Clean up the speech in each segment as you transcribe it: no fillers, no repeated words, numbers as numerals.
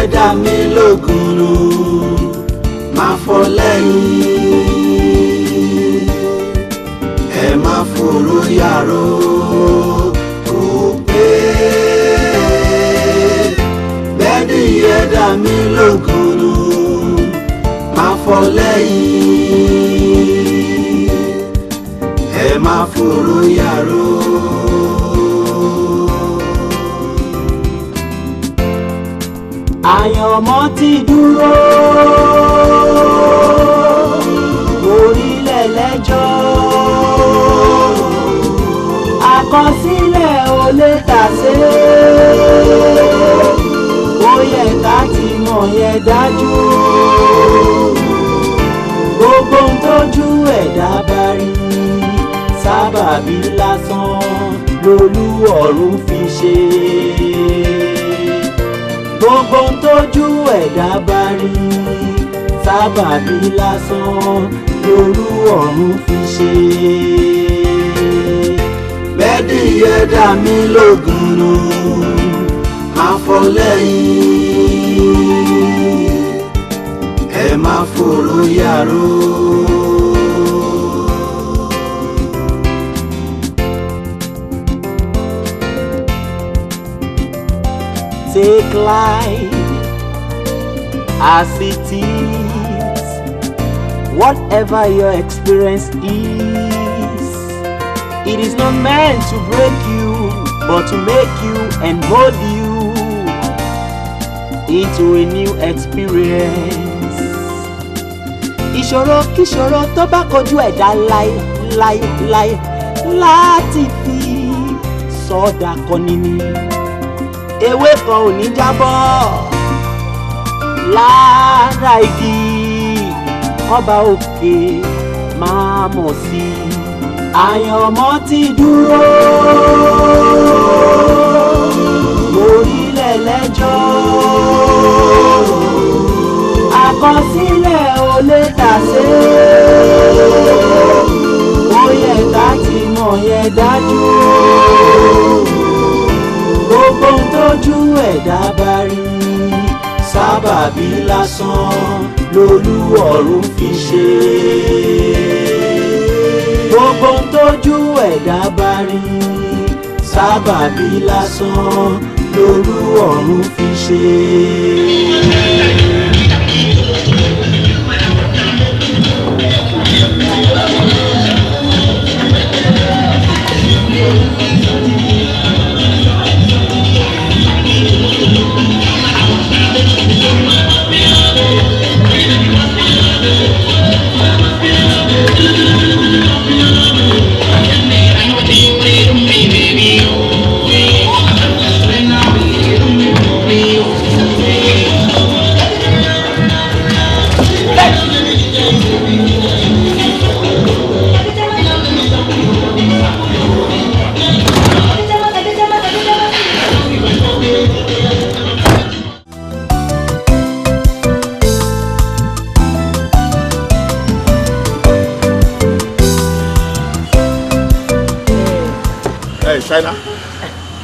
ẹ̀dá mi lógun máa fọ́ lẹ́yìn ẹ máa f'Afo'royaro kò pé bẹ́ẹ̀ ni ẹ̀dá mi lógun máa fọ́ lẹ́yìn ẹ máa f'Afo'royaro. Àyànmọ́ ti dúró orílẹ̀ lẹ́jọ́ àkọsílẹ̀ ò lè tàsé ó yẹ ká ti mọ̀ yẹn dájú gbogbo ń tójú ẹ̀dá bá rí sábàbí lásán lolúọ̀run fi ṣe. Gbogbo ń tójú ẹ̀dá bá rí sábàbí lásán lolúọ̀run fi ṣe. Bẹ́ẹ̀ni ẹ̀dá mi lógun máa fọ́ lẹ́yìn ẹ máa f'Afo'royaro. Take life as it is, whatever your experience is. It is not meant to break you, but to make you and mold you into a new experience. Ìṣòro kíṣòro tó bá kojú ẹ̀dá láé láti fi sọ́dà kọ́ni ni. Ewé kan ò ní jábọ́ lára igi ọba òkè máa mọ̀ sí i. Àyànmọ́ ti dúró orílẹ̀ lẹ́jọ́ àkọsílẹ̀ ò lè tàsé ó yẹ ká ti mọ̀ yẹn dájú. Gbogbo ń tójú ẹ̀dá bá rí sábàbí lásán lolúọ̀run fi ṣe. Gbogbo ń tójú ẹ̀dá bá rí sábàbí lásán lolúọ̀run fi ṣe.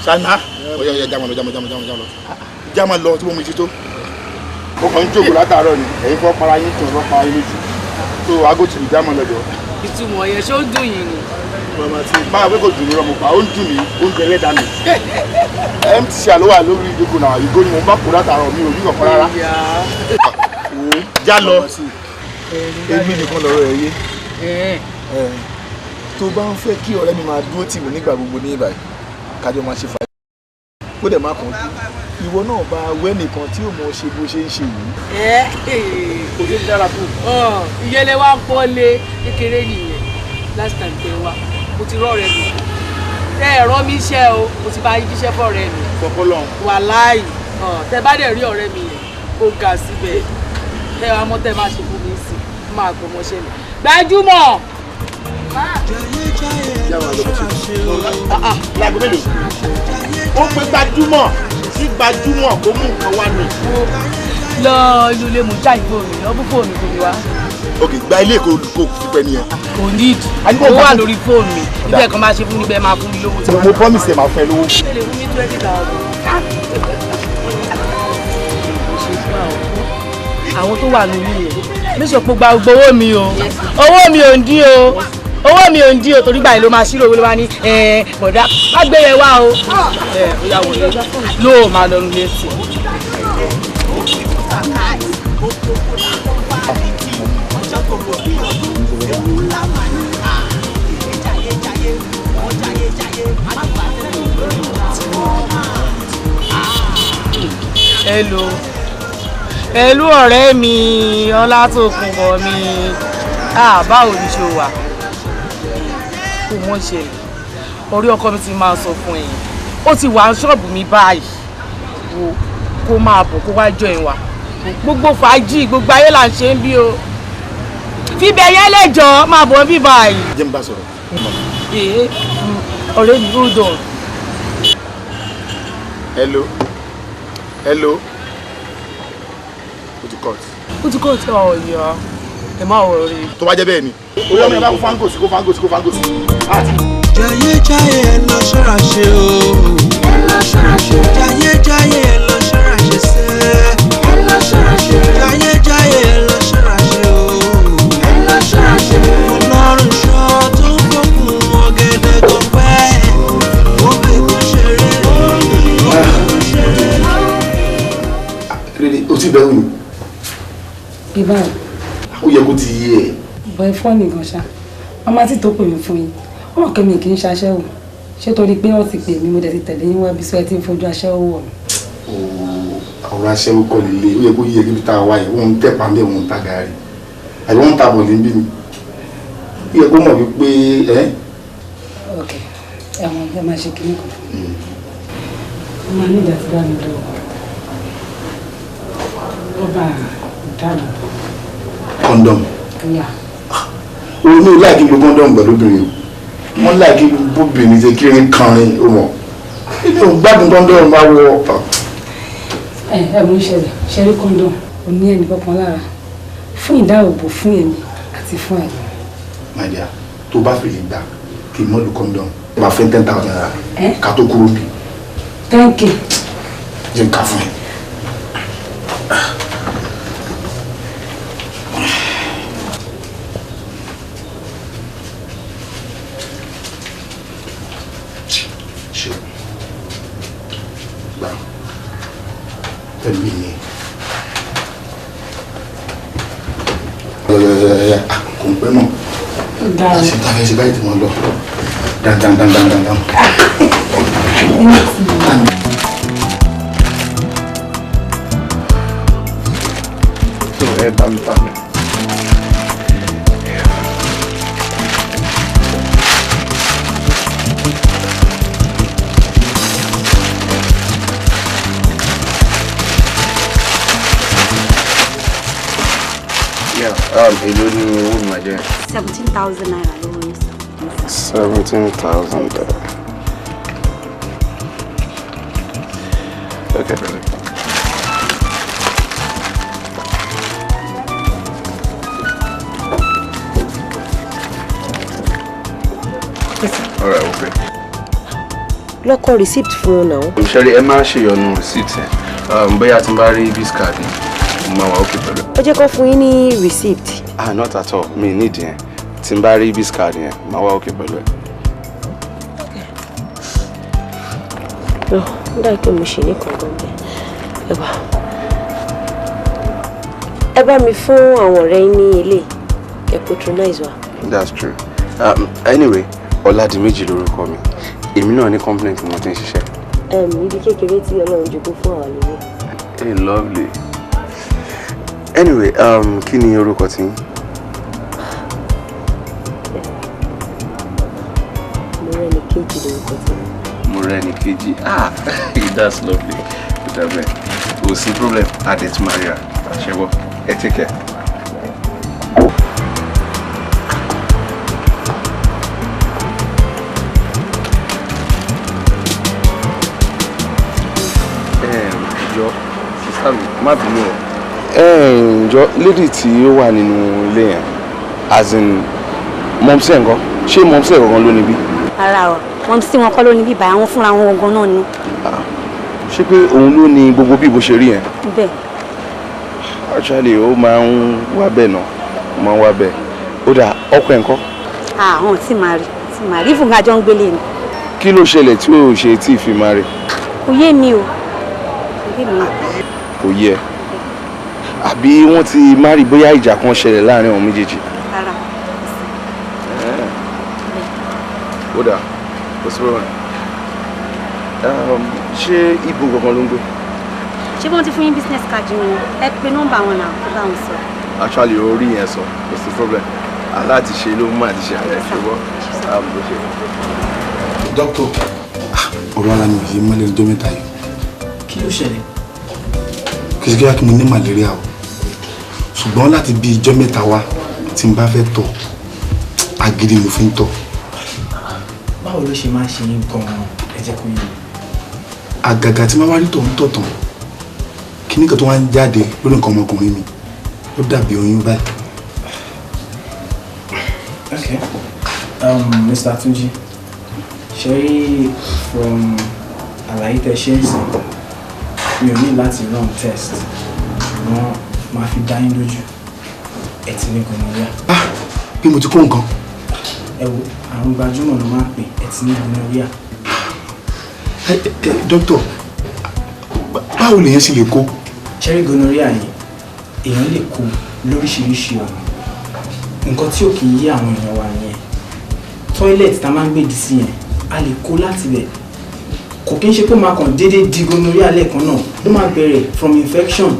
Ṣáínà oya jáma lọ tí mo mú tító ó kàn ń jókòó látàárọ̀ ni ẹ̀yin fọ́ para yín tún fọ́ para yín lójú tó aago tìlú jáma lọ́jọ́. Ìtumọ̀ yẹn ṣó ń dùn yín ni. Màmá tí báwa pé kò dùn mí rọmọ pa ó ń dùn mí ó ń jẹ ẹlẹ́dàá mi. MTC àlówà lórí ìdókòó náà ìgò ni mo bá kó látàárọ̀ mi ò rí ọ̀kan rárá. Já lọ. Èmi nìkan lọ́rọ̀ ẹ̀ yé. Tó bá ń fẹ́ kí ọ̀rẹ́ mi máa dúró tì mí nígbà gbogbo ní ìbàyí kájọ máa ṣe fàájì kó dẹ̀ má kàn jù ìwọ náà bá wẹ́ nìkan tí ò mọ ṣe bó ṣe ń ṣe yìí. Kò sí dára tó. Ìyẹlẹ wa pọ́lé kékeré nìyẹn last time tẹ wa mo ti rọ́ọ̀rẹ́ mi tẹ ẹ̀rọ mi iṣẹ́ o mo ti bá yí jíṣẹ́ fọ́ọ̀rẹ́ mi. Fọkọlọ. Wàláì tẹ bá dẹ̀ rí ọ̀rẹ́ mi yẹn ó ga síbẹ̀ tẹ wa mọ́ tẹ máa ṣe fún mi sí máa gbọ́ mọ́ṣẹ́ mi. Gbajúmọ̀. Lágbo mélòó? Ó pe gbajúmọ̀ sí gbajúmọ̀ kó mú nǹkan wá ní. Lọ inú ilé mú jáì fóònù lọ fún fóònù tó mi wá. Ok, gba ilé kò pípẹ́ nìyẹn. Kò ní ìdí. Ó wà lórí fóònù mi. Ibẹ̀ kan máa ṣe fún mi bẹ́ẹ̀ máa fún mi lówó. Mo promise ẹ máa fún ẹ lówó. Ṣé lè fún mi 20,000? àwọn tó wà nínú yẹn bíṣọ̀ pé gba gbogbo owó mi o owó mi ò ń dín o owó mi ò ń dín o torí gbà yìí ló máa ṣírò owó ló máa ní bọ̀dá má gbé yẹn wá o ó yà wọlé lóò máa lọ nílé sí Hello ọ̀rẹ́ mi Ọlátòkunbọ̀ mi báwo ni ṣe wà kò mọ̀ ṣe orí ọkọ mi ti máa sọ fún ẹ̀yin ó ti wà ṣọ́ọ̀bù mi báyìí wo kó máa bọ̀ kó wá join wa gbogbo fàájì gbogbo ayé là ń ṣe ń bí o fíbẹ̀ yẹn lẹ́jọ́ máa bọ̀ bí báyìí. jẹ́ n bá sọ̀rọ̀. ọ̀rẹ́ mi hold on. hello. ó ti cut ọ̀yọ́ ẹ má wọ̀ rí. tó bá jẹ́ bẹ́ẹ̀ ni. ó yọ mi bá kó fáńgòsì. jayéjayé ẹ lọ ṣọ́ra ṣe o. ẹ lọ ṣọ́ra ṣe. jayéjayé ẹ lọ ṣọ́ra ṣe sẹ́. ẹ lọ ṣọ́ra ṣe. jayéjayé ẹ lọ ṣọ́ra ṣe o. ẹ lọ ṣọ́ra ṣe. ọlọ́run ṣọ́ tó kókun ọ̀gẹ̀dẹ̀ tó pẹ́. ó fi kún ṣeré. kílódé o ti bẹ̀rù ni. Ibà. Ó yẹ kó ti yé ẹ. Bọ̀ ẹ̀fọ́ nìkan ṣá. Màmá tí tó pè mí fún yín. Wọ́n kẹ́ mi kì í ṣaṣẹ́wò. Ṣé torí pé wọ́n ti pè mí mo dẹ̀ ti tẹ̀lé yín wá bí sọ ẹ ti ń fojú aṣẹ́wó wọ̀ mí. Ọ̀rọ̀ aṣẹ́wó kọ́ líle. Ó yẹ kó yé kí tá a wáyé. Wọ́n ń tẹ̀ pàmẹ́ wọn ń ta gàárì. Àbí wọ́n ń ta bọ̀lì ń bí mi. Ó yẹ kó mọ̀ wípé ẹ́. Ok, ẹ̀wọ̀n ẹ máa ṣe kinní kan fún mi. Mo máa ní ìdá tí bá mi lọ́wọ́. Ó bá dáàbò. Kọ́ndọ̀m. Yeah. O ní láìkí lo kọ́ndọ̀m pẹ̀lú obìnrin o. Wọ́n láìkí bóbìnrin ṣe kí ní kanrin o mọ̀. Nínú gbádùn kọ́ndọ̀m máa wọ. Mú ìṣẹ̀lẹ̀ ṣẹ́rí kọ́ndọ̀m ò ní ẹnì kankan lára fún ìdáàbòbò fún èmi àti fún ẹ̀. My dear, tó bá fi lè gbà kí n mọ́ lu kọ́ndọ̀m. Máa fẹ́ 10,000 naira. Ká tó kúrò bí. Thank you. Jẹ́ ká fún ẹ. Pẹ̀lú ìyẹn. Kò ń pẹ́ mọ̀. Àṣẹ tá a fẹ́ ṣe báyìí tí wọ́n lọ. Dandan. Tó ẹ bá mi pa mi. Èló ni owó mi máa jẹ́? 17,000 naira lówó yín sọ. 17,000. Okay. All right, okay. Lọ́kọ̀ receipt fún un náà. Ṣẹ́rí ẹ máa ṣèyọnu receipt ẹ̀ bóyá tí n bá rí bis card ni mo máa wà ókè pẹ̀lú. Ó jẹ́ kó fún yín ní receipt. Not at all, mi need yẹn. Tí n bá rí bis card yẹn máa wà ókè pẹ̀lú ẹ̀. Ó dà pé mo ṣe ní kankan bẹ́ẹ̀. Ẹ bá mi fún àwọn ọ̀rẹ́ yín ní ilé ẹ patronize wa. That's true. Anyway, Ọládìméjì lórúkọ mi. Èmi náà ní company tí mo ti ń ṣiṣẹ́. Ibi kékeré tí Ọlọ́run jogún fún àwọn lórí. Hey, lovely. Anyway, kí ni orúkọ tí? Mọ́rẹ́níkejì lórúkọ tí. Mọ́rẹ́níkejì. That's lovely. Kò sí problem. Adet Maria. Ṣẹ́wọ́. Ẹ take care. Má bínú o. Ǹjọ́ lady tí ó wà nínú ilé yẹn as in mọ̀mísí ẹ̀ ńkọ́ ṣé mọ̀mísí ẹ̀ gangan ló ní bí? Ara o mọ̀mísí wọn kọ́ ló ní bí báyìí àwọn fúnra wọn gangan náà ni. Ṣé pé òun ló ní gbogbo bí bó ṣe rí yẹn? Bẹ́ẹ̀. actually ó máa ń wá bẹ́ẹ̀ náà ó máa ń wá bẹ́ẹ̀ ó dà ọkọ ẹ̀ ńkọ́. àwọn tí màá rí fún gàjọ ń gbélé ni. kí ló ṣẹlẹ̀ tí ò ṣe tí ì fi máa rí. kò yé mi o kò yé mi. kò yẹ àbí wọ́n ti má rí bóyá ìjà kan ṣẹlẹ̀ láàrin àwọn méjèèjì. rárá. ó dà kò sí rọrùn ṣé ibo gangan ló ń gbé. ṣé wọ́n ti fún yín business card ni ẹ pè nọ́mbà wọn náà kó bá wọn sọ. actually orí yẹn sọ kò sí problem aláàtì ṣe ló mú àti ṣe àlẹ́ ṣùgbọ́n àbúrò ṣe. dókítà ọ̀rọ̀ ara mi yìí mọ́lẹ̀ lọ́jọ́ mẹ́ta yìí. kí ló ṣẹlẹ̀. kì í ṣe kí mo ní malaria o ṣùgbọ́n láti bí ijọ́ mẹ́ta wá tí n bá fẹ́ tọ̀ agídí mo fi ń tọ̀. báwo ló ṣe máa ṣe yín gan-an ẹ jẹ́ kó yé. àgàgà tí máa wá rí tọ̀ ń tọ̀ tán kíní kan tó wá ń jáde lórí nǹkan ọmọkùnrin mi ó dàbí oyún báyìí. Okay. Mr. Tunji, ṣe from àlàyé tẹ́ ṣe ń sìn mi ò ní láti run test ṣùgbọ́n máa fi dá yín lójú ẹ ti ní gonorrhea. bí mo ti kó nǹkan. ẹ wo àwọn gbajúmọ̀ ló máa ń pè ẹ ti ní gonorrhea. dókítà báwo lèèyàn sì lè kó. ṣẹ́rí gonorrhea yìí èèyàn lè kó lóríṣiríṣi ọ̀nà nǹkan tí ò kì í yé àwọn èèyàn wa nìyẹn toilet tá a máa ń gbèdì sí yẹn a lè kó láti bẹ̀ kò kí n ṣe pé máa kàn déédéé di gonorrhea lẹ́ẹ̀kan náà ó máa bẹ̀rẹ̀ from infection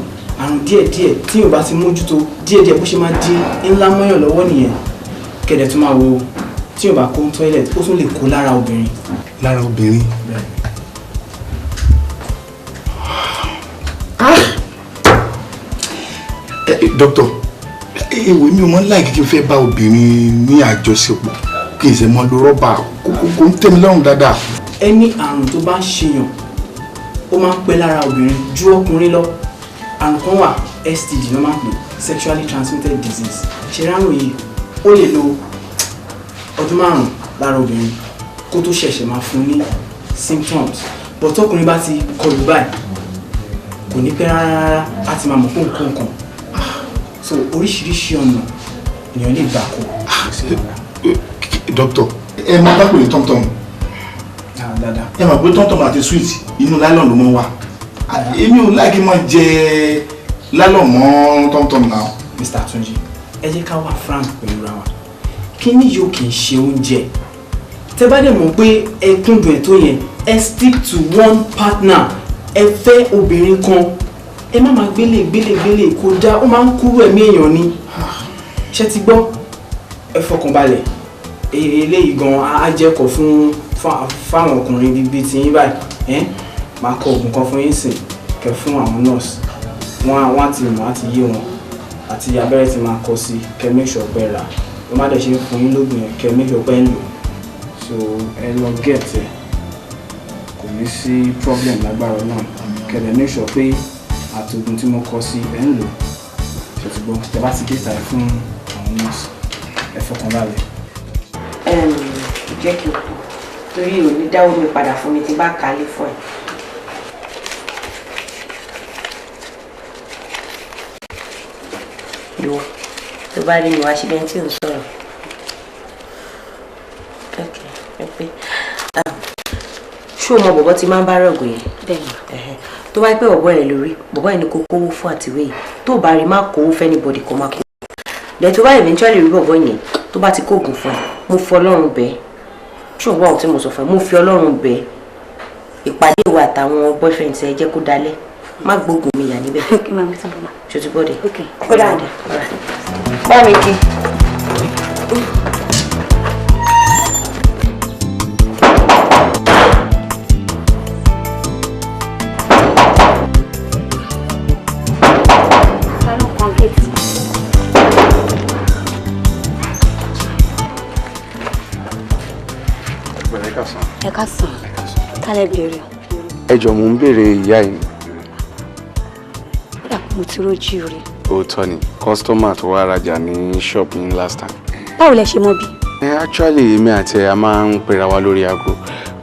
àrùn díẹ̀díẹ̀ tí yóò bá ti mójútó díẹ̀díẹ̀ bó ṣe máa di ńlá mọ́yàn lọ́wọ́ nìyẹn kẹ̀dẹ̀ tó máa wo tí yóò bá kó toilet ó tún lè kó lára obìnrin. lára obìnrin. dókítà èwo mi ò mọ láì kí n fẹ́ bá obìnrin ní àjọṣepọ̀ kí n ṣe mọ lo rọ́bà kó ń tẹ́ mi lọ́rùn dáadáa. ẹni àrùn tó bá ń ṣèyàn ó máa ń pẹ́ lára obìnrin ju ọkùnrin lọ àrùn kan wà STD ló máa ń pè sexually transmitted disease ṣe ráhùn yìí ó lè lo ọdún 5 lára obìnrin kó tó ṣẹ̀ṣẹ̀ máa fún ní symptoms but tọkùnrin bá ti kọlù báyìí kò ní pẹ́ rárá á ti máa mọ̀ fún nǹkan so oríṣiríṣi ọ̀nà èèyàn lè gbà kó. dókítà ẹ máa bá pè ní tọ́mtọ́m ẹ máa pé tọ́mtọ́m àti sweet inú nylon ló mọ́ wà èmi ò láì kí n máa jẹ nylon mọ́ tọ́mtọ́m náà. Mr. Tunji ẹ jẹ́ ká wà frank pẹ̀lú ra wa kí ni yóò kì í ṣe oúnjẹ tẹ bá dẹ̀ mọ̀ pé ẹ kúndùn ẹ̀ tó yẹn ẹ stick to one partner ẹ fẹ́ obìnrin kan ẹ má máa gbélé kó dá ó máa ń kúrò ẹ̀mí èèyàn ni ṣé ti gbọ́ ẹ fọkànbalẹ̀ eléyìí gan á jẹ́kọ̀ọ́ fáwọn ọkùnrin bíi ti yín báyìí máa kọ oògùn kan fún yín sìn kẹ fún àwọn nurse wọn á ti mọ̀ á ti yé wọn àti abẹ́rẹ́ ti máa kọ sí kẹ make sure pé rà ló má dẹ̀ ṣe fún yín lóògùn yẹn kẹ make sure pé ń lò so ẹ lọ get ẹ kò ní sí problem lágbára náà kẹ dẹ̀ make sure pé àtògùn tí mo kọ sí ẹ ń lò ṣètìgbọ́n tẹ bá ti gé ta ẹ fún àwọn nurse ẹ fọkànbalẹ̀. jẹ́ kí n kú torí ò ní dáwọ́ mi padà fún mi tí bá kálé fún ẹ. ìwọ tó bá rí mi wá ṣe bẹ́ẹ̀ tí ò ń sọ̀rọ̀ ẹ pé ṣé o mọ bọ̀bọ̀ tí máa ń bá rọ̀gùn yẹn tó bá pẹ́ bọ̀bọ̀ yẹn lórí bọ̀bọ̀ yẹn ni kò kówó fún àtìwé yìí tó bá rí má kówó fẹ́ anybody kó má kó dẹ̀ tó bá eventually rí bọ̀bọ̀ yẹn tó bá ti kóògùn fún ẹ mo fi Ọlọ́run bẹ́ẹ̀ ṣùgbọ́n ohun tí mo sọ fún ẹ mo fi Ọlọ́run bẹ́ẹ̀ ìpàdé ìwà àtàwọn boyfriend ẹ jẹ́ kó dalẹ̀ má gbógun mi yà níbẹ̀. ṣe ti bọ́dẹ̀. ó dà bá mi kí. ẹ ká sàn kálẹ̀ bèrè. ẹ jọ̀ọ́ mò ń béèrè ìyá yìí. kódà mo ti rójú rí. òótọ́ ni kọ́sítọ́mà tó wá rajà ní ṣọ́ọ̀bù yín last time. báwo lẹ ṣe mọ̀ bí. actually èmi àti ẹ a máa ń pera wa lórí aago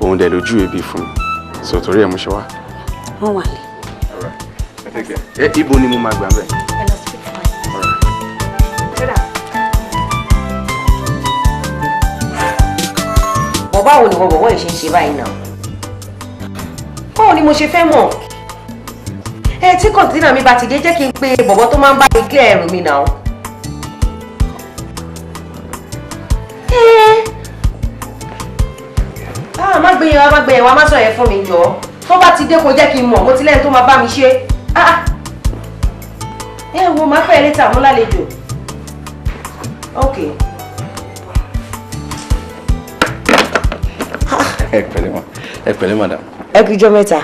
òun dẹ̀ lójú ebi fún mi so torí ẹ̀ mo ṣe wá. wọ́n wà ní. ibo ni mo máa gbà bẹ́ẹ̀. ẹ lọ sí. báwo ni bọ̀bọ̀ yìí ṣe ń ṣe báyìí náà báwo ni mo ṣe fẹ́ mọ̀ tí kọ̀ǹtínà mi bá ti dé jẹ́ kí n pe bọ̀bọ̀ tó máa ń bá mi clear ẹrù mi náà. Má gbé yẹn wá má sọ yẹn fún mi jọ tó bá ti dé kó jẹ́ kí n mọ̀ mo ti lẹ́yìn tó máa bá mi ṣe. Wo máa fẹ́ létà mú lálejò. Ok. Ẹ pẹ̀lẹ́ madam. Ẹ kú ijọ́ mẹ́ta.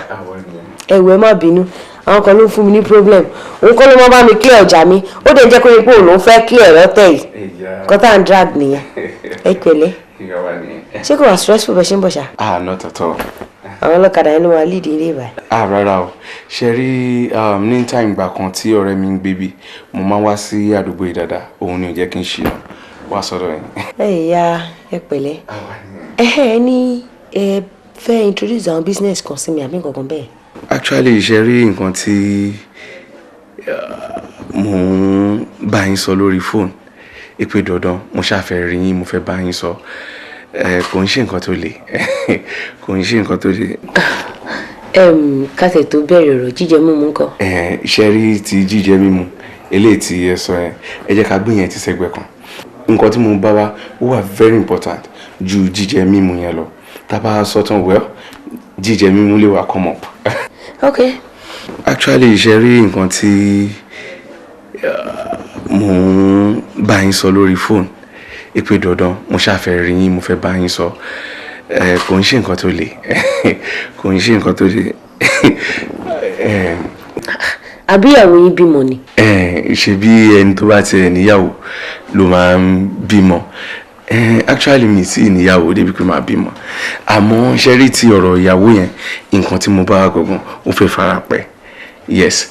Ẹ̀wẹ̀ má bínú àwọn kan ló ń fún mi ní problem òun kọ́ ló máa bá mi clear ọjà mi ó dẹ̀ jẹ́ kó yẹ pé òun ló ń fẹ́ clear lọ́tẹ̀ yìí kọ́tà and drag nìyẹn. Ẹ pẹ̀lẹ́ ṣé kò wá stressful bẹ́ẹ̀ ṣe ń bọ̀ ṣá. Not at all. Àwọn ọlọ́kadà yẹn ló máa lead ilé ìbàdàn. Rárá o ṣe rí ní time ìgbà kan tí ọ̀rẹ́ mi ń gbé bí mo máa wá sí àdúgbò yìí dáadáa òun ni ò jẹ́ kí n ṣìnà wá sọ́dọ̀ yẹn. Ẹ pẹ̀lẹ́ ẹ ní ẹ fẹ́ introduce àwọn business kan sí mi àbí nǹkan kan bẹ́ẹ̀. Actually ṣe rí nǹkan tí mo ń bá yín sọ lórí fóònù ìpè dandan mo ṣàfẹ́ rí yín mo fẹ́ bá yín sọ kò ń ṣe nǹkan tó le kò ń ṣe nǹkan tó le. Kátẹ̀ tó bẹ̀rẹ̀ ọ̀rọ̀ jíjẹ mímu ńkọ́. Ṣe rí ti jíjẹ mímu eléyìí tí ẹ sọ ẹ jẹ́ ká gbé yẹn ti sẹ́gbẹ̀ẹ́ kan nǹkan tí mo bá wá ó wà very important ju jíjẹ mímu yẹn lọ tá a bá sọ tán well jíjẹ mímu lè wá come up. Okay. Actually ṣe rí nǹkan tí mo ń bá yín sọ lórí fóònù ìpè dandan mo ṣàfẹ́ rí yín mo fẹ́ bá yín sọ kò ń ṣe nǹkan tó le kò ń ṣe nǹkan tó le. Àbí ìyàwó yín bímọ ni. Ṣe bí ẹni tó bá tiẹ̀ níyàwó ló máa ń bímọ actually mi sì níyàwó débi pé máa bímọ àmọ́ ṣe rí ti ọ̀rọ̀ ìyàwó yẹn nǹkan tí mo bá wá gangan ó fẹ́ fara pẹ́ yes.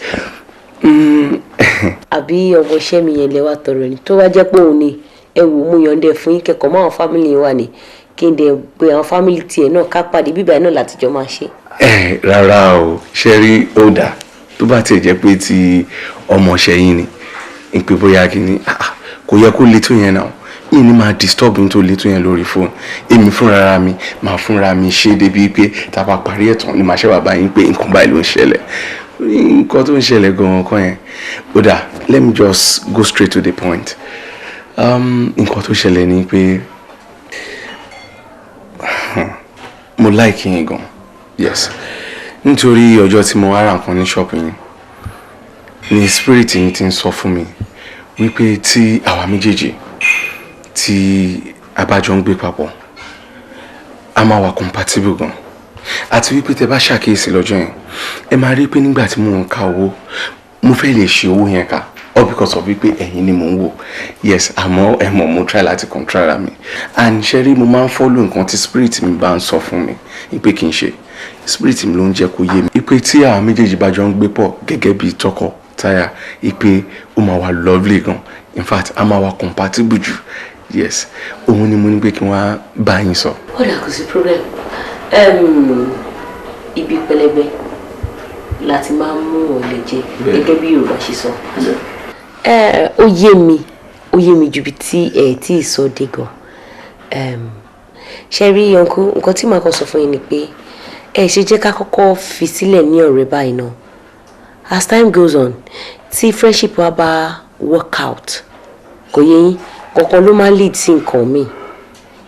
Àbí ọmọ iṣẹ́ mi yẹn lè wá tọrọ ni tó bá jẹ́ pé òun ni ẹ wò mú yọ̀ǹdẹ̀ fún yín kẹ́kọ̀ọ́ mọ́ àwọn fámìlì wa ni kí n dẹ̀ pé àwọn fámìlì tiẹ̀ náà ká pàdé bíbá náà látijọ́ máa ṣe. Rárá o ṣe rí ó dà tó bá tiẹ̀ jẹ́ pé ti ọmọọṣẹ́ yín ni ìpè bóyá kí ni kò yẹ kó le tó yẹn náà yìí ni máa disturb ní tó le tó yẹn lórí fóònù èmi fúnra mi máa fúnra mi ṣe débi pé tá a bá parí ẹ̀tàn ni màá ṣe wà báyìí pé nǹkan báyìí ló ń ṣẹlẹ̀ nǹkan tó ń ṣẹlẹ̀ gan-an kan yẹn ó dà let me just go straight to the point nǹkan tó ṣẹlẹ̀ ni pé mo like yín gan yes nítorí ọjọ́ tí mo wá ra nǹkan ní ṣọ́ọ̀pù yín ni spirit yín ti ń sọ fún mi wípé tí àwa méjèèjì tí a bá jọ ń gbé papọ̀ a máa wà compatible gan àti wípé tẹ bá ṣàkíyèsí lọ́jọ́ yẹn ẹ máa rí pé nígbà tí mo ń ka owó mo fẹ́ lè ṣe owó yẹn ká all because of wípé ẹ̀yin ni mò ń wò yes àmọ́ ẹ mọ̀ mo try láti control ara mi and ṣe rí mo máa ń follow nǹkan tí spirit mi bá ń sọ fún mi wípé kì í ṣe spirit mi ló ń jẹ́ kó yé mi wípé tí àwọn méjèèjì bá jọ ń gbé pọ̀ gẹ́gẹ́ bí tọkọ táyà wípé ó máa wà lovely gan in fact a máa wà compatible jù yes òun ni mo ní pé kí wọ́n bá yín sọ. ó dà kò sí problem ibi pẹlẹbẹ láti máa mú ọ̀lẹ jẹ gẹ́gẹ́ bí Yorùbá ṣe sọ. ó yé mi ju bí tí ẹ tí ì sọ dé gan ṣe rí nǹkan tí màá kàn sọ fún yín ni pé ẹ ṣe jẹ́ ká kọ́kọ́ fi sílẹ̀ ní ọ̀rẹ́ báyìí náà as time goes on tí friendship wa bá work out kò yé yín kankan ló máa lead sí nǹkan mi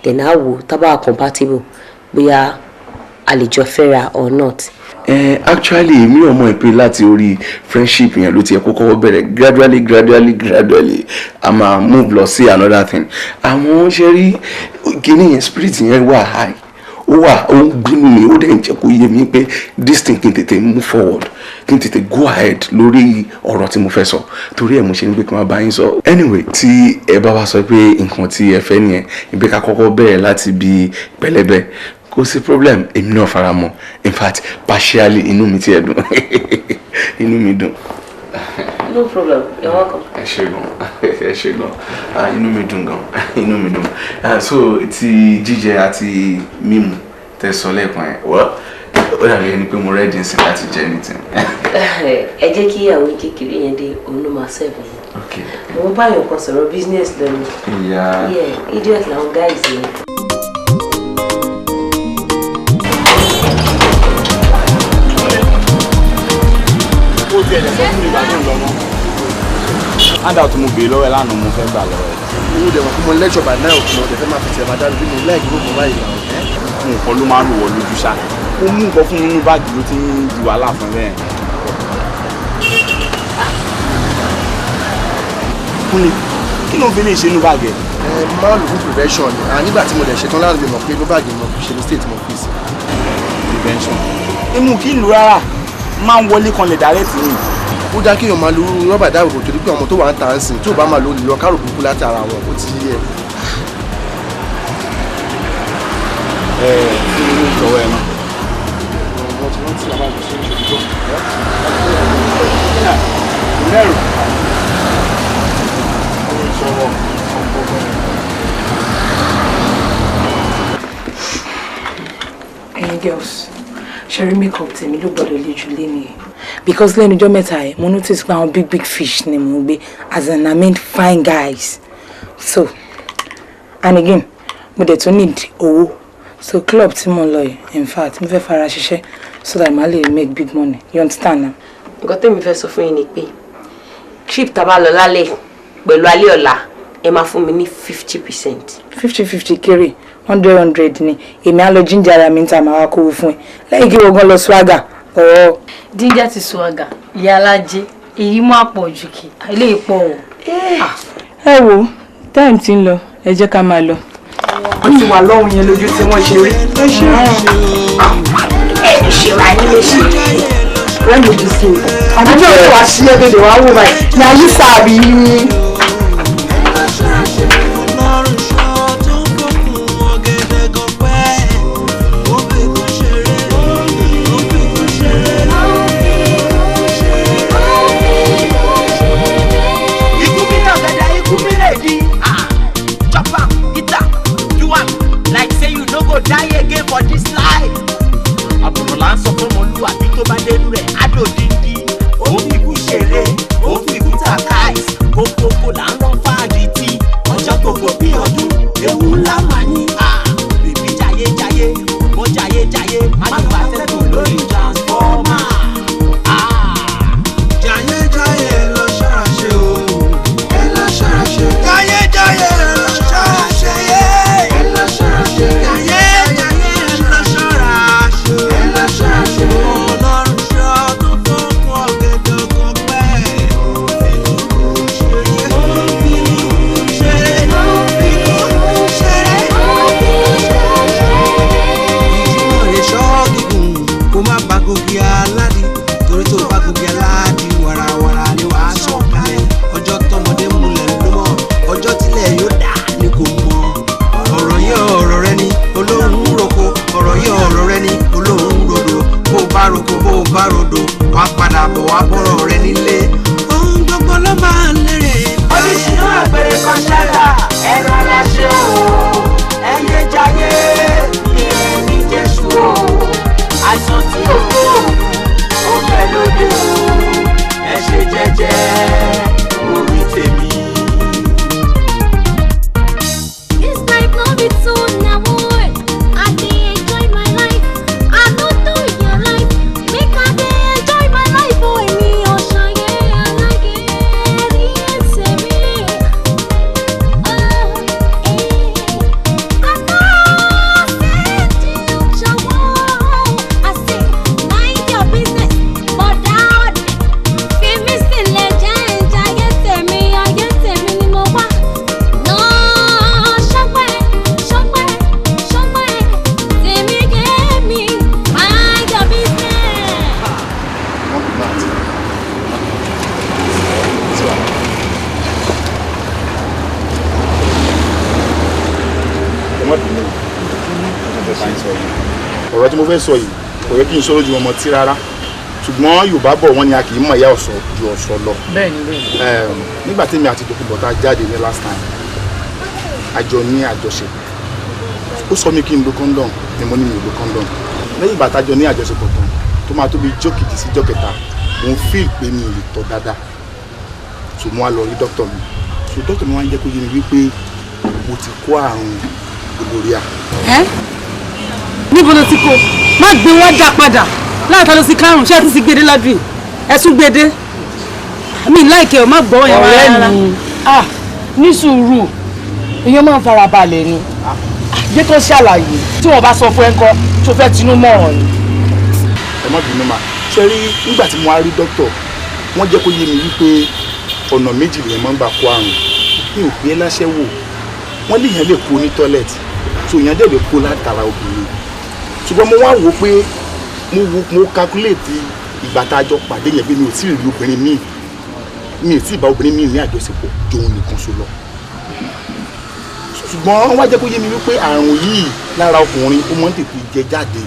then á wò tá bá compatible bóyá a lè jọ fẹ́ra or not. Actually èmi ò mọ̀ pé láti orí friendship yẹn ló ti yẹ kó kọ́kọ́ bẹ̀rẹ̀ gradually a máa move lọ sí another thing àmọ́ ṣe rí kíní yẹn spirit yẹn wà high ó ń gbínú mi ó dẹ̀ ń jẹ́ kó yé mi pé this thing kí n tètè move forward kí n tètè go ahead lórí ọ̀rọ̀ tí mo fẹ́ sọ torí ẹ̀ mo ṣe ní pé kí n máa bá yín sọ. Anyway tí ẹ bá wá sọ pé nǹkan tí ẹ fẹ́ nìyẹn ìgbé ká kọ́kọ́ bẹ̀rẹ̀ láti bí pẹlẹbẹ kò sí problem èmi náà fara mọ́ in fact partially inú mi ti ẹ̀ dùn inú mi dùn. No problem, you're welcome. ẹ ṣé gan inú mi dùn gan so ti jíjẹ àti mímu tẹ́ sọ lẹ́ẹ̀kan yẹn wọ́n ó dàbí ẹni pé mo rẹ́dí sí láti jẹ anything. ẹ jẹ́ kí àwọn kékeré yẹn dé òun ló máa sẹ́ẹ̀bù yẹn. mo bá yàn kan sọ̀rọ̀ business lónìí. idiot làwọn guys yẹn. ti ẹ̀jẹ̀ sọ fún mi ìgbà tó ń lọ mọ́. ádà tó mo béèrè lọ́wọ́ ẹ lánàá mo fẹ́ gbà lọ́wọ́ ẹ. inú ìdẹ̀wọ̀n fún mo lecture by 9 o'clock ọ̀dẹ̀ fẹ́ máa fi tiẹ̀ máa dárí bí mo láì gbogbo kan báyìí náà. nǹkan ló máa ń wọ̀ lójú ṣá ó mú nǹkan fún inú báàgì ló ti ń di wàhálà fún bẹ́ẹ̀. kúnlẹ̀ kí ló ń fi lè ṣe inú báàgì ẹ̀. máa lò fún prevention nígbà tí mo dẹ̀ ṣetán láti lè mọ̀ pé inú báàgì mo fi ṣe ní state mo fi sí. prevention. imú kí ìlú rárá máa ń wọlé kan lè dárẹ́tì yìí. ó dá kéèyàn máa lo rọ́bà dáàbòbò torí pé ọmọ tó wà ń tà ń sìn tí ò bá máa lo lọ kárò burúkú láti ara wọn ó ti yẹ. kí ló ń sọ̀rọ̀ ẹ náà. wọ́n ti rántí àwọn àgbẹ̀ sórí ìṣòro lẹ́rù. Girls, ṣeré makeup tèmi ló gbọ́dọ̀ lè jù lé nìyẹn because lẹ́nu ọjọ́ mẹ́ta ẹ̀ mo notice pé àwọn big fish ni mo gbé as in I mean fine guys so and again mo dẹ̀ tún need owó so club tí mo lọ yìí in fact mo fẹ́ fara ṣiṣẹ́ so that ma lè make big money you understand now. nǹkan tẹ́mi fẹ́ sọ fún yín ni pé trip tá a bá lọ lálẹ́ pẹ̀lú alẹ́ ọ̀la ẹ máa fún mi ní 50%. 50-50 kéré 100 ni èmi á lọ ginger ara mi ń ta màá wá kówó fún ẹ lẹ́yìn kí wọ́n gan lọ swagger ọ̀ọ́. ginger ti swagger ìyá alájẹ èyí mú àpọ̀jù kì ilé ìpọ̀ o. ẹ wo time ti ń lọ ẹ jẹ́ ká máa lọ. wọ́n ti wà lọ́hùn yẹn lójú tí wọ́n ṣe rí. ẹ ṣe wà ní lè ṣe. wọ́n lè jù sí i. àbújá òun wá sí ẹgbẹ̀dẹ̀ wá wò báyìí ní ayé sáàbì yín. Die again for this life. Àbùrọ̀ là ń sọ fún ọmọlúwàbí tó bá dénú rẹ̀ adòdìdí. Ó fi kú ṣeré, ó fi kú ta káìs. Kókókó là ń rán fáàdì tí. Ọjọ́ gbogbo bí ọdún, ewu ńlá máa ní. Bèbí jayéjayé, mo jayéjayé. Má ló bá tẹ́kùn lórí transformer. Jayéjayé ẹ lọ ṣọ́ra ṣe o. Ẹ lọ ṣọ́ra ṣe. Jayéjayé ẹ lọ ṣọ́ra ṣe. Ẹ lọ ṣọ́ra ṣe. Bárodò wá padà bọ̀ wá bọ̀rọ̀ rẹ nílé. Ohun gbogbo ló máa ń lérè. Oríṣiríṣi àpẹẹrẹ kan ṣára ẹ̀rọ aláṣẹ o. Ẹyẹ jayé ìyẹn ní Jésù o. Àìsàn tí ó kó ó fẹ́ lóde o. Ẹ ṣe jẹ́jẹ́ orí tèmi. This life no be so na boy. I dey enjoy my life. I no do your life. Make I dey enjoy my life. Oh, èmi ọ̀ṣàyẹ alágẹ̀ rí ẹsẹ̀ mi. I know send you ṣọwọ́. I say mind your business, but that fi mí sílẹ̀ jẹ́ ìjayé tèmi. Ayé tèmi ni mo wá. No, ṣọpẹ́, ṣọpẹ́, ṣọpẹ́. Tèmi yé mi, mind your business. ọ̀rọ̀ tí mo fẹ́ sọ yìí kò yẹ kí n sọ̀rọ̀ ju ọmọ tí rárá ṣùgbọ́n Yorùbá bọ̀ wọ́n ní a kì í mọ̀ ìyá ọ̀sọ́ ju ọ̀sọ́ lọ. bẹ́ẹ̀ni bẹ́ẹ̀ni. nígbà tí mi àti Tòkunbọ̀ tá a jáde ní last time àjọ ní àjọṣepọ̀ ó sọ mi kí n lo condom ni mo ní mi ò lo condom lẹ́yìn ìgbà tájọ ní àjọṣepọ̀ kan tó máa tóbi ijọ́ kejì sí ijọ́ kẹta mo ń feel pé mi ò lè tọ̀ dáadáa so mo wá lọ rí dókítà mi so dókítà mi wá ń jẹ́ kó yé mi wípé mo ti kó àrùn gonorrhea. níbo ló ti kó má gbé wọn dá padà láàtà ló sì kárùn ṣé ẹ ti sì gbé dé ládùúgbò. ẹ tún gbede mi láìkẹ́ ọ má gbọ́ yẹn wá rárá. ọ̀rẹ́ mi ní sùúrù èèyàn máa ń farabalẹ̀ ni jẹ́ kó ṣàlàyé tí wọ́n bá sọ fún ẹ ńkọ́ tó fẹ́ tinú mọ́ ọ̀rọ̀ ni. ẹ má bínú mà ṣe rí nígbà tí mo wá rí dókítà wọ́n jẹ́ kó yé mi wípé ọ̀nà méjì lèèyàn máa ń gbà kó àrùn mi ò pé láṣẹ wò wọ́n léèyàn lè kó ní tọ́lẹ̀tì tó èèyàn dẹ̀ lè kó látara obìnrin ṣùgbọ́n mo wá wò pé mo calculate ìgbà tá a jọ pàdé yẹn pé mi ò tí ì rí obìnrin míì mi ò tí ì bá obìnrin míì ní àjọṣepọ̀ jòun nìkan ṣo lọ ṣùgbọ́n wọ́n wá jẹ́ kó yé mi wípé àrùn yìí lára ọkùnrin ó máa ń tètè jẹ jáde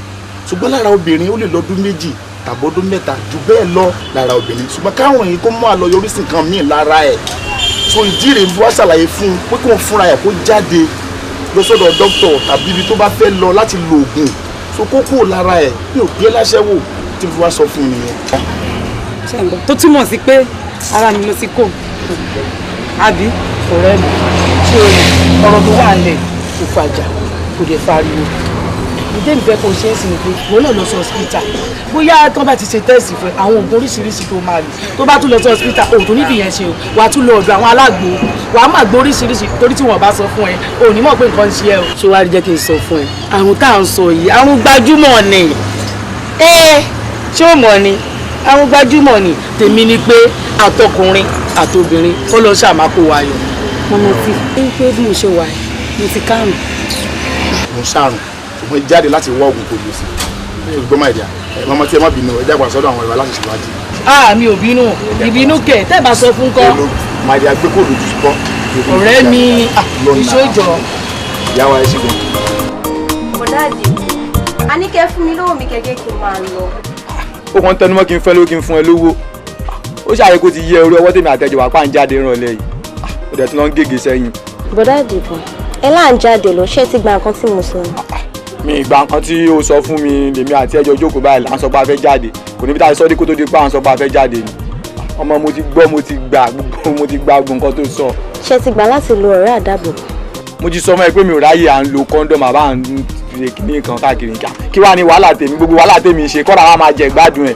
ṣùgbọ́n lára obìnrin ó lè lọ́dún méjì tàbí ọdún mẹ́ta jù bẹ́ẹ̀ lọ lára obìnrin ṣùgbọ́n káwọn yìí kó mọ́ àlọ́ yọrí sí nǹkan míì lára ẹ̀ so ìdí rèé wá ṣàlàyé fún un pé kó ń fúnra ẹ̀ kó jáde lọ sọ́dọ̀ dókítà tàbí ibi tó bá fẹ́ lọ láti lo oògùn so kó kúrò lára ẹ̀ mi ò gbé láṣẹ wò tí mo fi wá sọ fún un nìyẹn. tó túmọ̀ sí pé ara mi ló ti kó àbí. ọ̀rẹ́ mi tí o rí ọ̀rọ̀ tó wà nílẹ̀ kò fàjà kò dẹ̀ fariwo ìdé ìfẹ́ kò ṣe é sí ni pé wọ́n náà lọ sí hospital bóyá tó bá ti ṣe tẹ́sì fún àwọn oògùn oríṣiríṣi tó máa lò tó bá tún lọ sí hospital òòtún níbi yẹn ṣe o wàá tún lọ ọ̀dọ̀ àwọn alágbo wàá máa gbọ́ oríṣiríṣi torí tí wọ́n bá sọ fún ẹ o ò ní mọ̀ pé nǹkan ń ṣe ẹ o. ṣé wàá rí jẹ́ kí n sọ fún ẹ àrùn tá à ń sọ yìí àrùn gbajúmọ̀ ni ṣé o mọ̀ ni àrùn gbajúmọ̀ ni tèmi ni pé àtọkùnrin àtobìnrin ó lọ ṣàmákò wáyọ̀. mo ti ń pé bí mo ṣe wà mo ti kárùn. mo ń ṣàrùn mo jáde láti wá oògùn kò lè sí ṣùgbọ́n máa dìá mọ́mọ́ tí ẹ má bínú ẹ jágbà sọ́dọ̀ àwọn ìwà láti ṣèwádìí. mi ò bínú ìbínú kẹ̀ tẹ́ bá sọ fún kọ́. máa dìá gbé kò lójú kọ́. ọ̀rẹ́ mi ìṣòjọ́. ìyáwó ẹ ṣe gan. bọ̀dáàdì a ní kẹ́ fún mi lówó mi kẹ́kẹ́ kí n máa lọ. ó kàn ń tẹnumọ́ kí n fẹ́ lówó kí n fún ẹ lówó ó ṣàyẹ kó ti yẹ orí ọwọ́ tèmi àtẹ̀jọba pa ń jáde ìrànlẹ́ yìí ó dẹ̀ tún lọ ń gègé sẹ́yìn. bọ̀dáàdì bọ̀ ẹ láà ń jáde lọ ṣé ti gba nǹkan tí mo sọ ni. mi ìgbà nǹkan tí ó sọ fún mi lèmi àti ẹjọ́ jókòó báyìí là ń sọ pé a fẹ́ jáde kò níbi tá a sọ dé kó tó di pé à ń sọ pé a fẹ́ jáde ni ọmọ mo ti gbọ́ mo ti gbà gbogbo nǹkan tó sọ. ṣé ti gbà láti lo ọ̀rẹ́ àdàbò. mo ti sọ fún ẹ pé mi ò ráyè à ń lo kọ́ńdọ̀mù àbá à ń ṣe kíní kan káàkiri kí wàá ní wàhálà tèmi gbogbo wàhálà tèmi ṣe kọ́ra wa máa jẹ gbádùn ẹ̀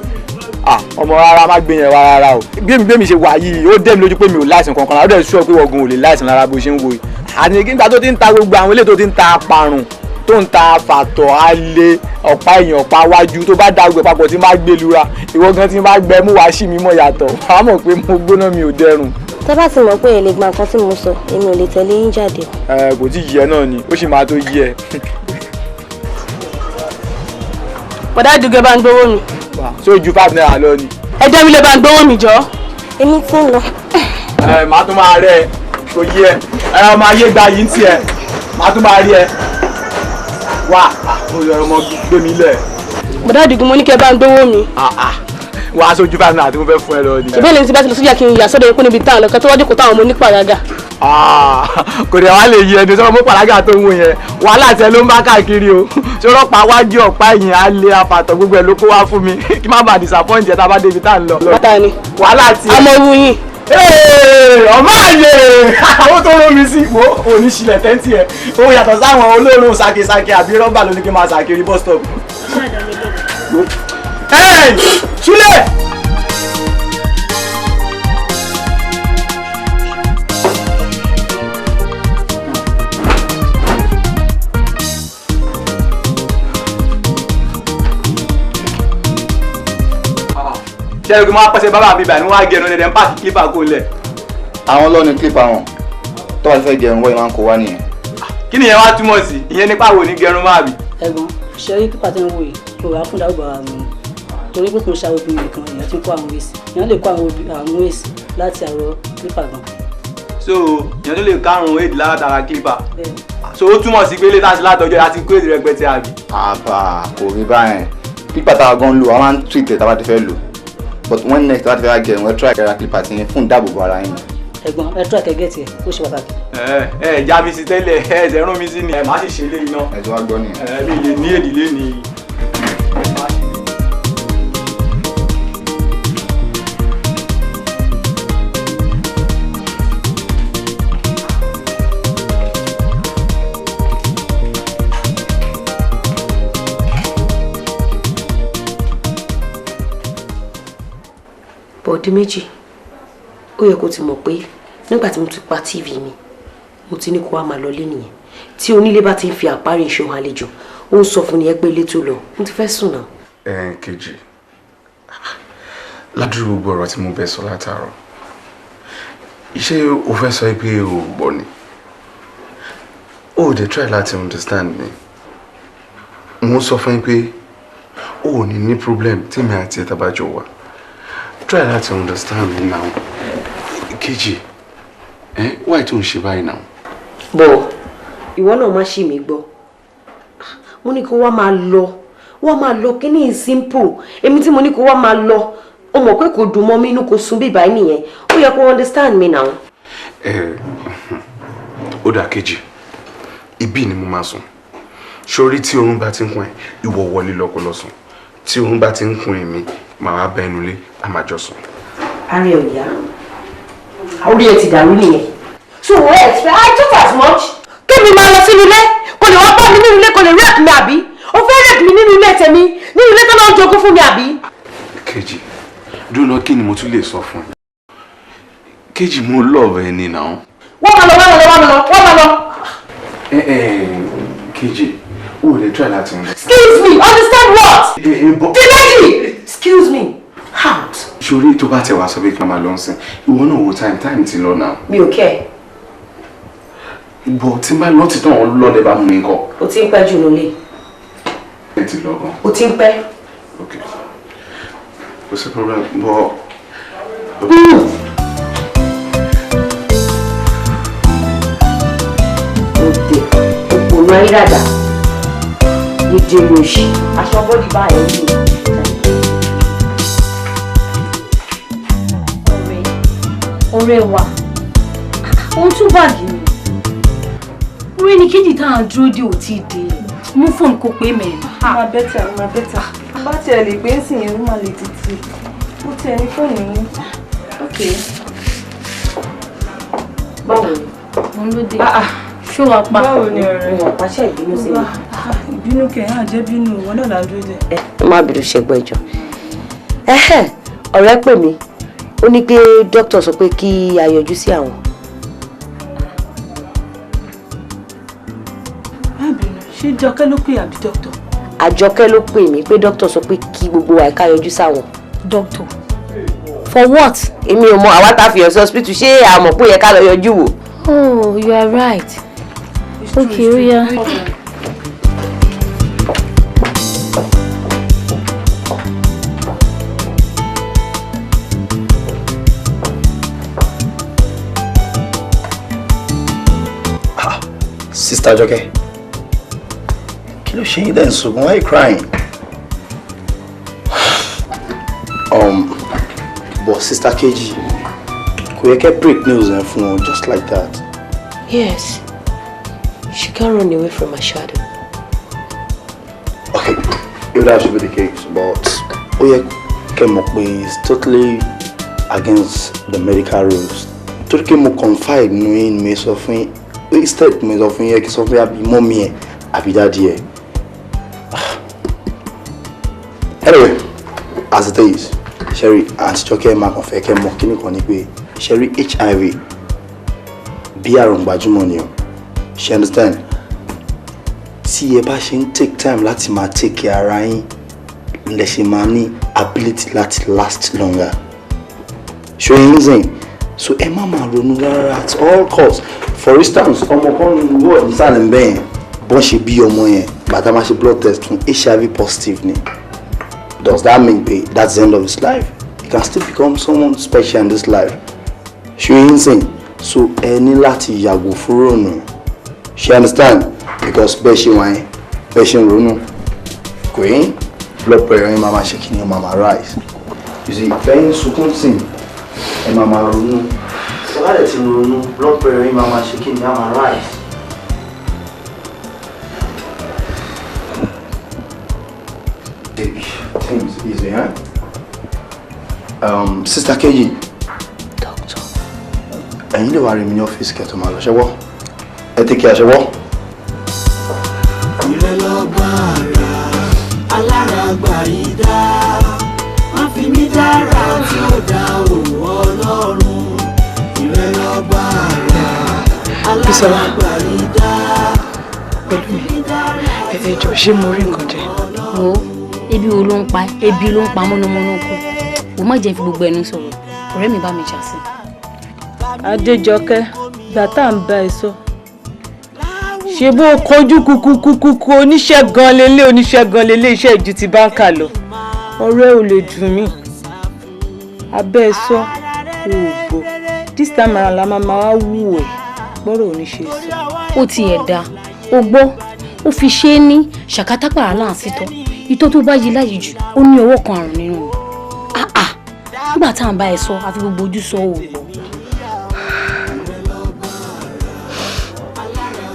ọmọ rárá má gbé yẹn wá rárá o gbé mi ṣe wà yìí ó dẹ́ mi lójú pé mi ò láìsàn kankan ó dẹ̀ sọ pé wọ́n gun ò lè láìsàn lára bó ṣe ń wo yìí àti nígbà tó ti ń ta gbogbo àwọn eléyìí tó ti ń ta parun tó ń ta fàtọ̀ alẹ́ ọ̀pá èèyàn ọ̀pá wájú tó bá dàgbẹ́ papọ̀ tí má gbé lura ìwọ gan tí má gbẹ mú wàá sì mí mọ̀ yàtọ̀ wàá mọ̀ pé mo gbóná mi ò dẹrùn. tẹ́ bá ti mọ̀ pé ẹ lè gba nǹkan tí mo sọ èmi ò lè tẹ̀lé yín jáde. kò tí ì yẹ náà ni ó sì máa tó yẹ. bọ̀dá ìdúgẹ́ bá ń gbówó mi. ṣé o ju 5 naira lọ ni. ẹ jẹ́ mi lè bá ń gbówó mi jọ. èmi ti ń lọ. màá tún máa rẹ ẹ kò yí ẹ ọmọ ayé gba yìí ń tiẹ màá tún máa rí ẹ wá ọmọ gbé mi lẹ. bọ̀dá ìdúgẹ́ mo ní kẹ́ bá ń gbówó mi. wàá sójú 5 naira tí mo fẹ́ fún ẹ lọ ni. ìbéèrè ní ti bá ti lọ sójà kí n yà sọ́dọ̀ ikú níbi táwọn lọ́kàn tó wájú kó táwọn ọmọ onípàrágà. kò dẹ̀ wá lè yí ẹni sọ́mọ́ pàrágà tó ń wò yẹn wàhálà tẹ ló ń bá káàkiri o ṣòro pa wájú ọ̀pá ẹ̀yìn alẹ́ afàtọ̀ gbogbo ẹ̀ ló kó wá fún mi kí má bàa disappoint ẹ̀ tá a bá débi tá à ń lọ. bàtà ni wàhálà ti. ọmọ ewu yìí. ọmọ àyè àwọn tó rún mi sí wo oníṣìlẹ̀ tẹ́ntì ẹ̀ ó yàtọ̀ sáwọn olóòórùn sákèsákè àbí rọ́bà ló ní kí n máa sàkiri bus stop. Súlẹ̀. ṣé ẹ̀rọ kí wọ́n á pèsè bàbá mi báyìí wọ́n á gẹ̀rùn ẹ̀dẹ̀ ń pààkì kílípà kó lẹ̀. àwọn lọ́ọ̀nù kílípà wọn tó bá ti fẹ́ gẹrun wọ́n máa ń kó wá nìyẹn. kí nìyẹn wá túmọ̀ sí ìyẹn nípa wo ní gẹrun máa bì. ẹ̀gbọ́n ṣe rí pípa tẹ́ ń wò yìí kò wá fún ìdáwọ́ bàbá mi torí pé kò ń ṣàwọn obìnrin nìkan èèyàn ti ń kó àwọn wéèsì èèyàn lè kó àwọn wéèsì láti àrọ kílípà gan. so èèyàn tó lè kárùn-ún èdè látara kílípà so ó túmọ̀ sí pé ilé láti látọjọ́ láti kó èdè rẹpẹtẹ àbí. àbá kò rí báyẹn kílípà tá a gan lò a máa ń tweet ẹ̀ tá a bá ti fẹ́ lò but when next tá a ti fẹ́ gẹrun ẹ try kẹra kílípà ti yẹn fún ìdáàbòbò ara yín. ẹ̀gbọ́n ẹ tún àkẹgẹ tiẹ ó ṣe pàtàkì. já mi sí tẹ́lẹ̀ ẹsẹ̀ rún mi sí ni má sì ṣe lé iná. ẹ ti wá gbọ́ nìyẹn. mi lè ní èdè lé ní. Bọ̀dé méjì ó yẹ kó ti mọ̀ pé nígbà tí mo ti pa TV mi mo ti ní kó wá máa lọ lé nìyẹn tí onílé bá ti ń fi àparí iṣẹ́ hàn àlejò ó ń sọ fún nìyẹn pé ilé tó lọ mo ti fẹ́ sùn náà. Kejì ládùúgbò gbogbo ọ̀rọ̀ tí mo bẹ sọ látàárọ̀ iṣẹ́ o fẹ́ sọ pé o gbọ́ ni o dey try láti understand me mo sọ fún yín pé o ò ní problem tí mi àti ẹ̀ tábàjọ wà try láti understand me now. Kejì why tó ń ṣe báyìí now. bọ̀ ìwọ náà má ṣì mí gbọ́ mo ní kó wá máa lọ kí ní simple èmi tí mo ní kó wá máa lọ o mọ̀ pé kò dùn mọ́ mi inú kò sùn bí báyìí nìyẹn ó yẹ kó understand me now. Ó dà Kejì ibi ni mo máa sùn sórí tí oorun bá ti ń kún ẹ ìwọ wọlé lọ́kọ sùn tí oorun bá ti ń kún èmi màá wá bá ẹnu lé a máa jọ sùn. Ari ọ̀yá orí ẹ ti dàrú nìyẹn. So what expect I just as much. Kémi máa lọ sínú ilé kò lè wá bá mi nínú ilé kò lè rẹ́ẹ̀kì mi àbí o fẹ́ rẹ́ẹ̀kì mi nínú ilé tèmi nínú ilé tó náà ń jogún fún mi àbí. Kejì dúró kí ni mo tún lè sọ fún ẹ Kejì mo love ẹ ní náà. wọ́n máa lọ. Kejì o lè try láti understand. Excuse me understand what. Dileji excuse me out. Sori tó bá tẹ wá sọ pé kí n máa lọ sìn ìwọ náà wo time ti lọ náà. mi ò kẹ́ ẹ̀. Ìbò tí n bá lọ ti tán ọ̀ lọ́dẹ bá mú mi kọ. o ti ń pẹ́ jù nílé. Ẹ ti lọ gan. o ti ń pẹ́. Okay. What's the problem? But òde òpònú ayírádà dídé lóṣì aṣọ bọ́dì báyìí ní. ọ̀rẹ́ wa ohun tún báàgì ni orí ni Kejì tá à ń dúró dé ò tí ì dé mú fóònù kó pé mẹ́rin. máa bẹ́tà bá tiẹ̀ lè pé ń sìn yẹn ó máa lè títí ó tiẹ̀ ní fóònù yín. ok. báwo ni. mo ń lóde ṣó wa pa. báwo ni ọ̀rẹ́. mo pàṣẹ ìbínú sí mi. ìbínú kẹ̀ á jẹ́ bínú ìwọ náà là ń dúró dé. ẹ má bínú ṣẹgbọ́n ìjọ. ọ̀rẹ́ pè mí ó ní pé dókítà sọ pé kí a yọjú sí àwọn. má bínú ṣé Jọkẹ́ ló pè àbí dókítà. Àjọkẹ́ ló pè mí pé dókítà sọ pé kí gbogbo wa ká yọjú sáwọn. Doctor for what. èmi ò mọ àwa tá a fi ọ̀sẹ̀ hospital ṣé a mọ̀ pé ó yẹ ká lọ yọjú wò. Oh, you are right. Okay, ó yá. Sister Jọkẹ́, kí ló ṣe yín dẹ̀ ń sunkún? Why are you crying? But Sister Kejì, kò yẹ kẹ́ break news yẹn fún wọn just like that. Yes, she can't run away from her shadow. Okay, if that should be the case, but ó yẹ kẹ́ mọ̀ pé it's totally against the medical rules. Torí kí mo confide nínú yín mi sọ fún yín. Instead mi sọ fún yín kí sọ fún yín àbí mọ́mí ẹ̀ àbí dáàdì ẹ̀. Anyway, as it is, Sherry àti Jọkẹ́ máa kàn fẹ́ kẹ́ mọ̀ kíní kan ní pé Sherry HIV bí àrùn gbajúmọ̀ ni o. She understand? Tí ẹ bá ṣe ń take time láti máa take care ara yín lẹ ṣe máa ní ability láti last longer. Ṣé yín sìn? So ẹ má máa ronú rárá at all costs. For instance, ọmọ kan wọ ìsàlẹ̀ ń bẹ́yẹn bọ́n ṣe bí ọmọ yẹn bàtà máa ṣe blood test fún HIV positive ni. Does that mean that's the end of his life? He can still become someone special in this life. Ṣé yín sìn? So ẹ ní láti yàgò fún ronú. She understand? Because bẹ́ẹ̀ ṣe wáyé bẹ́ẹ̀ ṣe ń ronú kò yín blood pressure yín máa máa ṣe kí ni máa máa rise. You see, fẹ́yìn sunkún sìn ẹ máa máa ronú. Sọ́kàlẹ̀ tí mo ronú blood pressure yín máa máa ṣe kí ni máa máa rise. Baby, things easy, huh? Sister Kejì. Doctor. Ẹ̀yin lè wá rí mi ní ọ́fíìsì kẹ́tọ́ máa lọ ṣẹ́wọ́. Ẹ ti kí aṣẹ́wọ́. Ilé lọ́ba ara alára gbà yí dá má fi mí dára tí ó dá òun Ọlọ́run ìrẹ́ lọ́ba àrà alágbà ìdá. Pẹ̀lú mi ẹjọ́ ṣé mo rí nǹkan jẹ. wo ebi wo ló ń pa ebi ló ń pa mọ́nàmọ́ná kù wò má jẹ́ fi gbogbo ẹnu sọ̀rọ̀ ọ̀rẹ́ mi bá mi jà sí. Adéjọkẹ́ gbà tá à ń bá ẹ sọ ṣe bó kojú kúkúkúkú oníṣẹ́ gan lélẹ̀ iṣẹ́ ìjú ti báńkà lọ ọ̀rẹ́ ò lè dùn mí abẹ́ ẹ sọ òògbò this time around la máa wá wù ẹ́ gbọ́rọ̀ oníṣẹ́ sọ. ó ti ẹ̀ dá o gbọ́ ó fi ṣe é ní ṣàkátàpàrà láǹsítọ́ ìtọ́ tó bá yí láyé jù ó ní ọwọ́ kan àrùn nínú nígbà tá à ń bá ẹ sọ àfi gbogbo ojú sọ òògbọ́.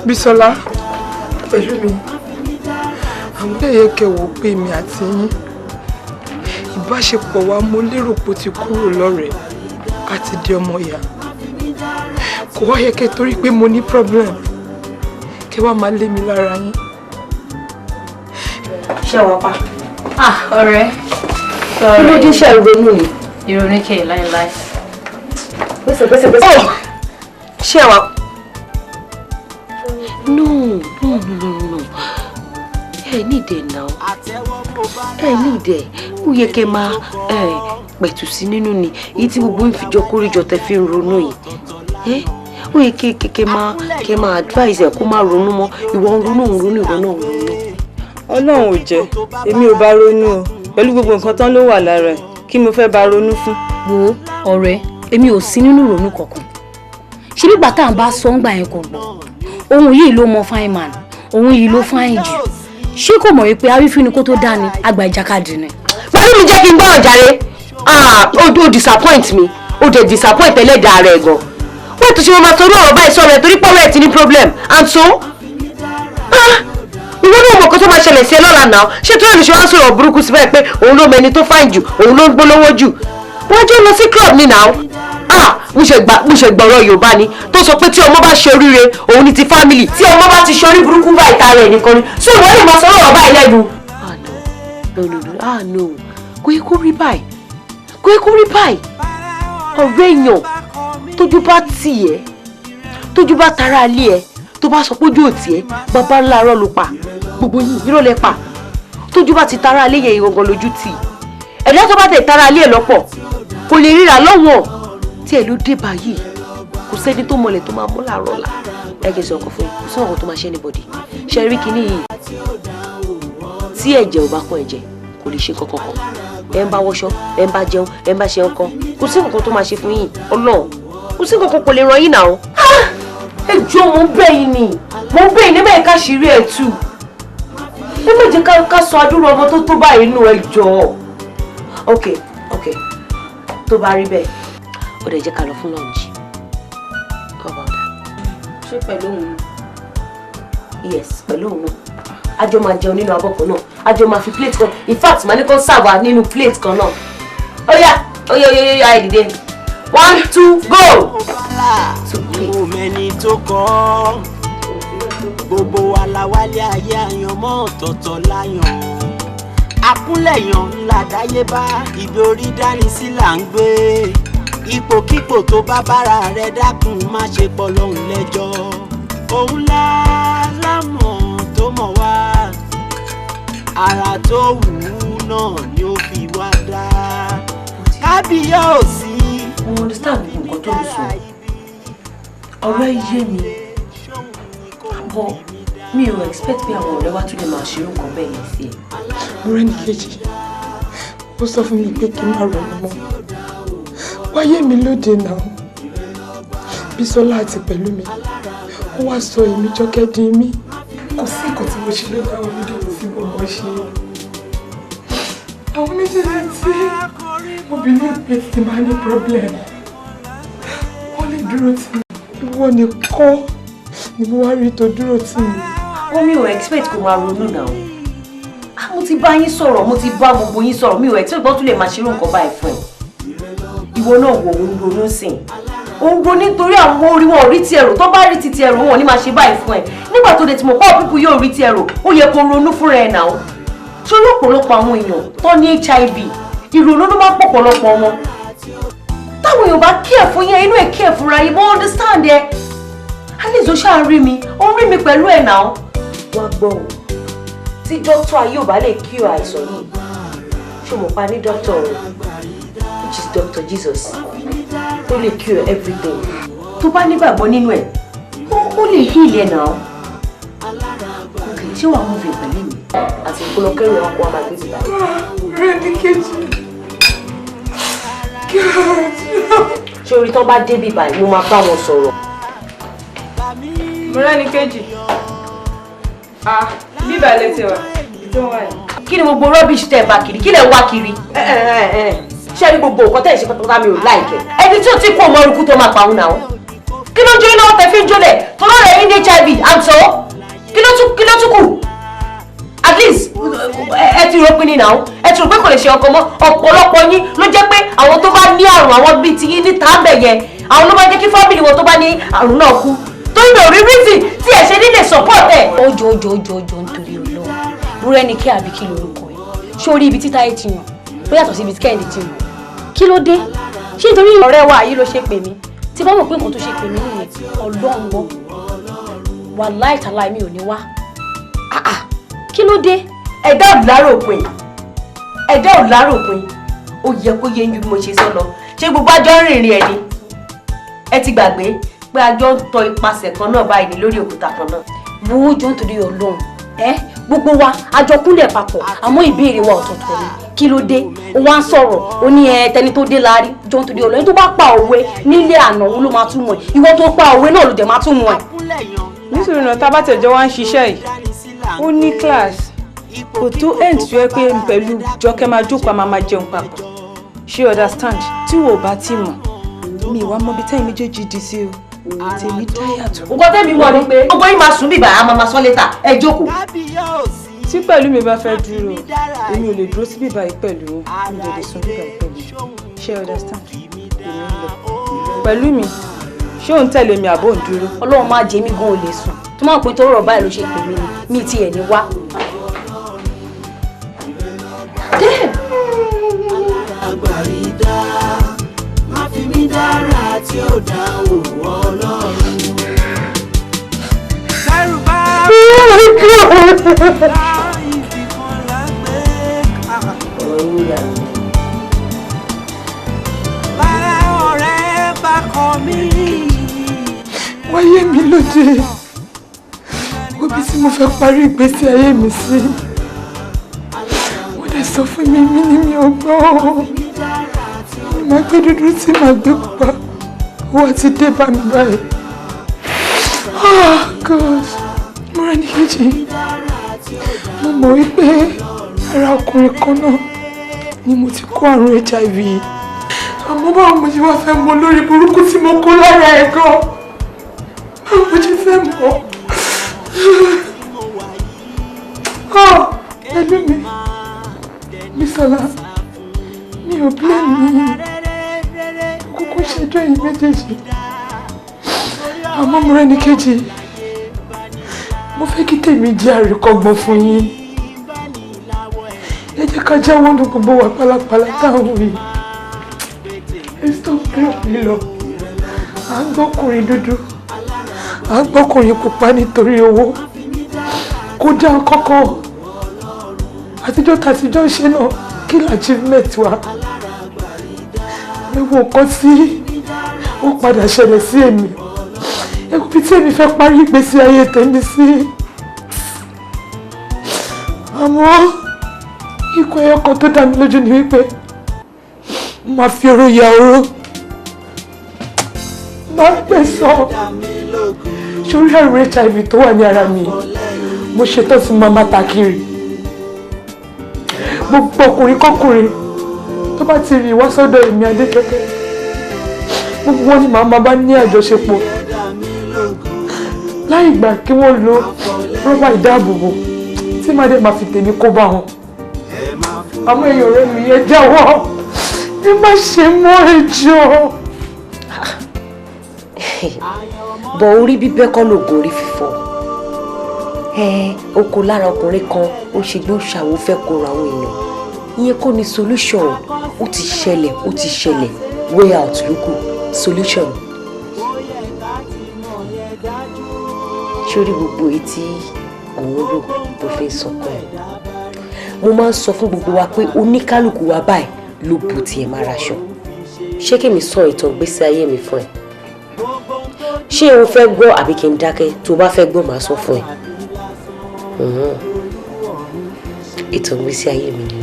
Bísọ́lá pẹ̀lú mi àwọn ẹ̀yẹ kẹwò pé mi àti yín ìbáṣepọ̀ wa mo lérò pé ó ti kúrò lọ́rẹ̀ẹ́ àti di ọmọ ìyá kò wá yẹ kẹ́ torí pé mo ní problem kẹ́ wá máa lé mi lára yín. ṣé wọ́n pa. ọ̀rẹ́ kí ló dé ṣe ìrònú ni. ìrònú kẹ̀ láéláé. gbèsè. ṣé wọ́n. No. Ẹ ní ìdẹ̀ náà. Ẹ ní ìdẹ̀. Ó yẹ kẹ́ máa pẹ̀tù sí nínú ni. Èyí tí gbogbo ìfìjọ kórìjọ tẹ fi ń ronú yìí. Ó yẹ kẹ́ máa advise ẹ̀ kó má ronú mọ́. Ìwọ ń ronú ìwọ náà ń ronú. Ọlọ́run ò jẹ́ èmi ò bá ronú o pẹ̀lú gbogbo nǹkan tán ló wà lára ẹ̀ kí mo fẹ́ bá ronú fún. Wo ọ̀rẹ́ èmi ò sí nínú ìrònú kankan. Ṣé bí gbà tá à ń bá sọ ń gbà yẹn kò gbọ́? Ohun yìí ló mọ fine man ohun yìí ló fine jù ṣé kò mọ̀ wípé awífín kó tó dání àgbà ìjàkadì ni. pẹ̀lú mi jẹ́ kí n gbọ́ ọ̀jàre ó disappoint mi ó dẹ̀ disappoint ẹlẹ́dàá rẹ̀ gan wọ́n ti ṣe wọn máa torí ọ̀rọ̀ báyìí sọ̀rọ̀ ẹ̀ torí pọ́wọ́ ẹ̀ ti ní problem and so ìwọ náà mọ̀ kó tó máa ṣẹlẹ̀ sí ẹ lọ́la náà ṣé tó yẹn ṣe wá sọ̀rọ̀ burúkú síbẹ̀ pé òun ló mẹni tó fine jù òun ló ń gbólówó jù wọ́n jẹ́ lọ sí club ní náà mo ṣe gbọ́rọ̀ Yorùbá ni tó sọ pé tí ọmọ bá ṣe oríire òun ni ti family tí ọmọ bá ti ṣe orí burúkú bá ìta rẹ̀ nìkan ni so ìwọ lè máa sọ ọ̀rọ̀ báyìí lẹ́nu. no kò yẹ kó rí báyìí ọ̀rẹ́ èèyàn tójú bá tì ẹ́ tójú bá tara alé ẹ tó bá sọ pójú òtí ẹ bàbá ńlá arọ́ ló pa gbogbo yìí irọ́ lẹ pa tójú bá ti tara alé yẹn ìgangan lójú tì ẹ̀dá tó bá tẹ̀ tara alé ẹ lọ́pọ̀ kò lè ríra lọ́wọ́ tí ẹ ló dé báyìí kò sẹ́ni tó mọlẹ̀ tó máa mú làárọ̀ la ẹ̀jẹ̀ sọ ọkọ̀ fún yín kò sọ ọkọ̀ tó máa ṣe anybody ṣe rí kinní yìí tí ẹ̀jẹ̀ ò bá kún ẹ̀jẹ̀ kò lè ṣe kankan kan ẹ̀ ń bá wọṣọ ẹ̀ ń bá jẹun ẹ̀ ń bá ṣe nǹkan kò sí nǹkan tó máa ṣe fún yín Ọlọ́run kò sí nǹkan kò lè ràn yín náà. ẹ jọ̀ọ́ mo ń bẹ̀ yín ni mo ń bẹ̀ yín níbẹ̀ ká ṣírí ẹ̀ tù ẹ má jẹ́ ká sọ adúrú ọmọ tó tó báyìí nù ẹ jọ̀ọ́. ok tó bá rí bẹ́ẹ̀ ó dẹ̀ jẹ́ ká lọ fún lunch. How about that? ṣé pẹ̀lú òun? Yes, pẹ̀lú òun náà. A jọ máa jẹun nínú abọ́ kan náà. A jọ máa fi plate kan. In fact, màá ní kó sábà nínú plate kan náà. Ó yá, ẹ dìde. 1, 2, go! Kò mẹ́ni tó kọ́ gbogbo wa la wálé ayé àyànmọ́ ọ̀tọ̀ọ̀tọ̀ láyàn. Akúnlẹ̀yàn ńlá dáyébá ibi orí dání sí là ń gbé. Ipòkípò tó bá bára rẹ̀ dákun má ṣe pọ̀ lọ́hùn lẹ́jọ́. Òun lámọ̀ tó mọ̀ wá ara tó wù ú náà ni ó fi wá dá. Kábíyèsí. Mo understand nǹkan tó ń sọ. Ọ̀rọ̀ yé mi. Àbọ̀ mi ò expect pé àwọn ọ̀rẹ́ wa tún lè máa ṣe irú kan bẹ́ẹ̀ yẹn sí ẹ. ọ̀rẹ́ ní kejì ó sọ fún mi pé kí n má ronú mọ́ wáyé mi lóde náà Bísọ́lá àti pẹ̀lú mi ó wá sọ èmi Jọkẹ́ di mí kò sí nǹkan tí mo ṣe lé dáwọn méjèèjì tí mo mọ̀ ṣe àwọn méjèèjì tí mo bí ní pé tí máa ní problem wọ́n lè dúró tì mí ìwọ nìkan ni mo wá rí tó dúró tì mí. Wọ́n mi ò expect kó máa ronú náà. Mo ti bá yín sọ̀rọ̀ mo ti bá gbogbo yín sọ̀rọ̀ mi ò expect bọ́ tún lè máa ṣerú nǹkan báyìí fún ẹ. Ìwọ náà wò ó ń ronú sìn. Ó ń ronú nítorí àwọn orí wọn ò rí ti ẹ̀rọ tó bá rí ti ti ẹ̀rọ wọn ò ní máa ṣe báyìí fún ẹ. Nígbà tó dé tí mo pọ̀ pípù yóò rí ti ẹ̀rọ ó yẹ kó ronú fúnra ẹ̀ náà. Ṣé lọ́pọ̀lọpọ̀ àwọn èèyàn tó ní HIV ìrònú ló máa pọ̀pọ̀lọpọ̀ wọn táwọn èèyàn bá kí ẹ̀ fún yẹn inú ẹ̀ kí ẹ̀ fúnra yìí mo understand ẹ alice ó ṣáà rí mi ó rí mi pẹ̀lú ẹ̀ náà wá gbọ́ o tí dókítà ayé ò bá lè kí ọ àìsàn yìí ṣé mo pa ní dókítà o which is Dr. Jesus ó lè cure everything tó bá nígbàgbọ́ nínú ẹ̀ ó lè heal ẹ̀ náà ṣé wàá mú fi pẹ̀lú mi àti ìpolọ́kẹ́rù ẹ̀ ọkọ̀ àmàgbé ti báyìí. rẹ̀ ní kejì ṣé orí tán bá débi báyìí mo máa bá wọn sọ̀rọ̀. mo rẹ́ni kejì bíbá ẹ létí wa tó wà ní. kí ni gbogbo rubbish tẹ́ ẹ bá kiri kí lẹ wá kiri ṣé ní gbogbo nǹkan tẹ́ ẹ ṣe pátápátá mi ò láìkẹ́ ẹni tí ò tí kú ọmọ orúkú tó máa pa òun náà kí ló ń jó iná ọ̀tẹ̀ fi ń jólẹ̀ tó lọ́rọ̀ ẹ̀ ní HIV àǹtọ́ kí ló tún kù at least ẹ ti rò pé ní náà ẹ ti rò pé kò lè ṣe ọkọ mọ́ ọ̀pọ̀lọpọ̀ yín ló jẹ́ pé àwọn tó bá ní àrùn àwọn bíi ti yín ní tàbẹ̀ yẹn àwọn ló máa jẹ́ kí fámìlì wọn tó bá ní àrùn náà kú tó ń bẹ̀rù reason tí ẹ ṣe nílé support ẹ̀. ojo nítorí Ọlọ́run rúrẹ́ ni kí àbí kí lorúkọ ẹ̀ sórí ibi títa ẹ̀ ti yàn ó yàtọ̀ sí ibi tí kẹ́hìndé ti yàn kí ló dé ṣé nítorí ọ̀rẹ́ wa yìí ló ṣe pè mí tí bá mọ̀ pé nǹkan tó ṣe pè mí nìyẹn Ọlọ́run gbọ́ wà láìtàláì mi ò ní wá kí ló dé. ẹ̀dá ò láròpin ó yẹ kó yé yín bí mo ṣe sọ lọ ṣé gbogbo àjọ ń rìnrìn ẹ̀ ni ẹ ti gbàgbé pé àjọ ń tọ ipasẹ̀ kan náà báyìí ní lórí òkúta kan náà. wo jọ nítorí Ọlọ́run gbogbo wa àjọ kúnlẹ̀ papọ̀ àmọ́ ìbéèrè wa ọ̀tọ̀ọ̀tọ̀ ni kí ló dé ó wá ń sọ̀rọ̀ ó ní tẹni tó dé láàrí jọ nítorí Ọlọ́run tó bá pa òwe nílé àná òun ló máa túmọ̀ ẹ̀ ìwọ tó pa òwe náà ló dẹ̀ máa túmọ̀ ẹ̀. nítorí náà tá a bá tẹ̀jọ́ wá ń ṣiṣẹ́ yìí ó ní class kò tó end tó yẹ pé pẹ̀lú jọkẹ́ máa jókòó máa jẹun papọ̀ ṣé understand tí wò bá ti mọ̀ mi ìwà mọ́bí tẹ́yìn méjèèjì di sí o tèmi dáyàtọ̀. nǹkan tẹ́mi mọ̀ ni pé gbogbo yín máa sùn bíbà á máa sọ létà ẹ jókòó. tí pẹ̀lú mi bá fẹ́ dúró èmi ò lè dúró sí bíbà yìí pẹ̀lú yín mi ò lè sùn bíbà yìí pẹ̀lú ṣé understand èmi ń lọ pẹ̀lú mi ṣé òun tẹ̀lé mi àbò ń dúró. Ọlọ́run máa jẹ́ mi gan ò lè sùn tó máa ń pín tó rọ̀ báyìí ló ṣe pè mí ni mi ti ẹ̀ ní wá. Àgbàrídá má fi mí dára tí ó dá òwò Ọlọ́run. Kẹ́rù bá láàrin ìfìkan lágbé. Bára ọ̀rẹ́ bá kọ mí. wáyé mi lóde òbí tí mo fẹ́ parí ìgbésí ayé mi sí wọ́n lè sọ fún mi ní mi ò gbọ́ màá gbé dúdú tí màá gbé pupa owó ti dé bá mi báyìí. God mo rẹ́ ní kejì mo mọ̀ wípé ara ọkùnrin kan náà ni mo ti kó àrùn HIV àmọ́ báwo mo ṣe wá fẹ́ mọ lórí burúkú tí mo kó lára ẹ̀ gan báwo mo ṣe fẹ́ mọ̀ pẹ̀lú mi Bísọ́lá mi ò blame mi kúkú ṣẹjọ́ yìí méjèèjì àmọ́ mo rẹ́ ní kejì mo fẹ́ kí tèmi jẹ́ àríkọ́gbọ́n fún yín ẹ jẹ́ ká jáwọ́ ní gbogbo wa pálapàla táwọn yìí ẹ stop club lílọ à ń gbọ́kùnrin dúdú à ń gbọ́kùnrin pupa nítorí owó kó dá kọ́kọ́ àtijọ́ tàtijọ́ ṣe náà kí ni achievement wa ẹ wo nǹkan tí ó padà ṣẹlẹ̀ sí èmi ẹ wo bí tí èmi fẹ́ parí ìgbésí ayé tèmi sí àmọ́ ikú ẹyọ kan tó dá mi lójú ni wípé máa fi oró ya oró máa gbẹ̀san sórí àrùn HIV tó wà ní ara mi mo ṣetán sí máa má ta kiri gbogbo ọkùnrin kọkùnrin tó bá ti rí wá sọ́dọ̀ èmi Adéjọkẹ́ gbogbo wọn ni màá bá ní àjọṣepọ̀ láì gbà kí wọ́n lo rọ́bà ìdáàbòbò tí màá dé máa fi tèmi kó bá wọn àwọn èèyàn rẹ̀ mi yẹn jáwọ́ ẹ má ṣe mọ́ ẹjọ́. bọ̀ orí bíbẹ́ kọ́ lóògùn orí fífọ́ o kò lára ọkùnrin kan ó ṣe gbé òṣàwò fẹ́ kóra àwọn èèyàn ìyẹn kọ́ ni solution ó ti ṣẹlẹ̀ way out ló kù solution. sórí gbogbo etí òun rò tó fi sọkàn ẹ̀ mo máa ń sọ fún gbogbo wa pé oníkálukú wa báyìí ló bu tiẹ̀ máa raṣọ. ṣé kí mi sọ ìtàn ìgbésí ayé mi fún ẹ? ṣé o fẹ́ gbọ́ àbí kí n dákẹ́? tó bá fẹ́ gbọ́ màá sọ fún ẹ. ìtàn ìgbésí ayé mi ni.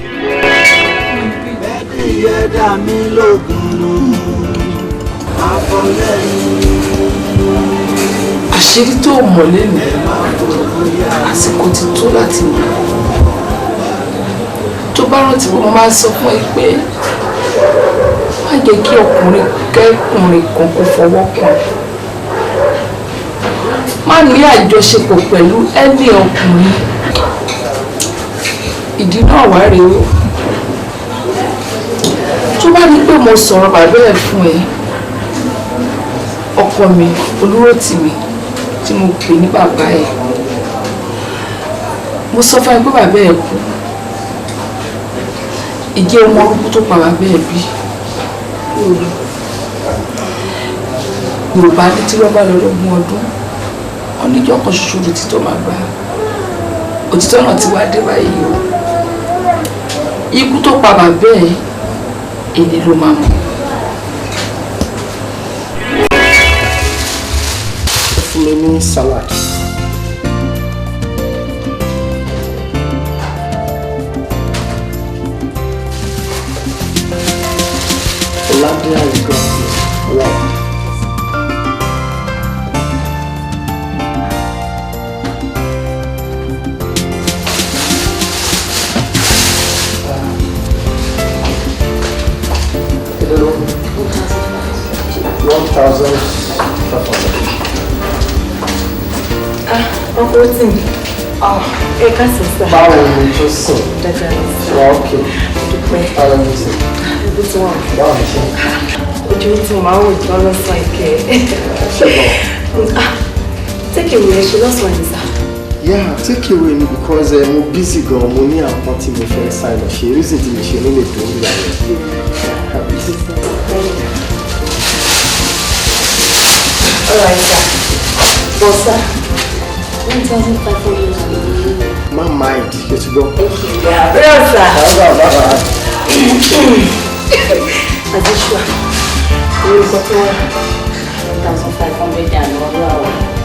ìyẹ́dá mi lógun àṣírí tó mọ̀ lẹ́nu àsìkò ti tó láti mọ̀. tó bá rántí pé mo máa ń sọ fún ẹ pé má jẹ́ kí ọkùnrin kẹ́kùnrin kan kó fọwọ́ kàn. má ní àjọṣepọ̀ pẹ̀lú ẹni ọkùnrin. ìdí náà wá rèé o. tó bá ní pé mo sọ̀rọ̀ bàbá ẹ̀ fún ẹ ọkọ mi Olúrótìmí tí mo pè ní bàbá ẹ̀ mo sọ fún ẹ pé bàbá ẹ̀ kú ìjẹ́ ọmọ orúkú tó pa bàbá ẹ̀ bí Yorùbá ní tí wọ́n bá lọ lọ́gbọ̀n ọdún oníjọ́ kan ṣoṣo ló ti tó máa gbà òtítọ́ náà ti wá dé báyìí o ikú tó pa bàbá ẹ̀ èdè ló máa mọ̀. fún mi ní salad. Ọ̀làdé àlùkò wà. Afo'royaro. Ẹ ká sọ sá. Báwo ni tó sùn? Dáadáa ni sá. Wà ókè. Dúpẹ́. Báwo ni sùn? Ibi tí wọ́n. Báwo ni ṣe? Ojú tí mo máa ń wò jọ lọ́sàn-án ìkẹ́. Take away ẹ ṣe lọ́sàn-án ni sá. Yeah, take away ni because mo busy gan, mo ní àwọn tí mo fẹ́ sign up ṣe reason tí mo ṣe nílé tó ń gbà yẹn. Alright sir. But sir, 1,500. My mind, let's go. Thank you. Yeah, real sir. As usual, we got to 1,500 and $1.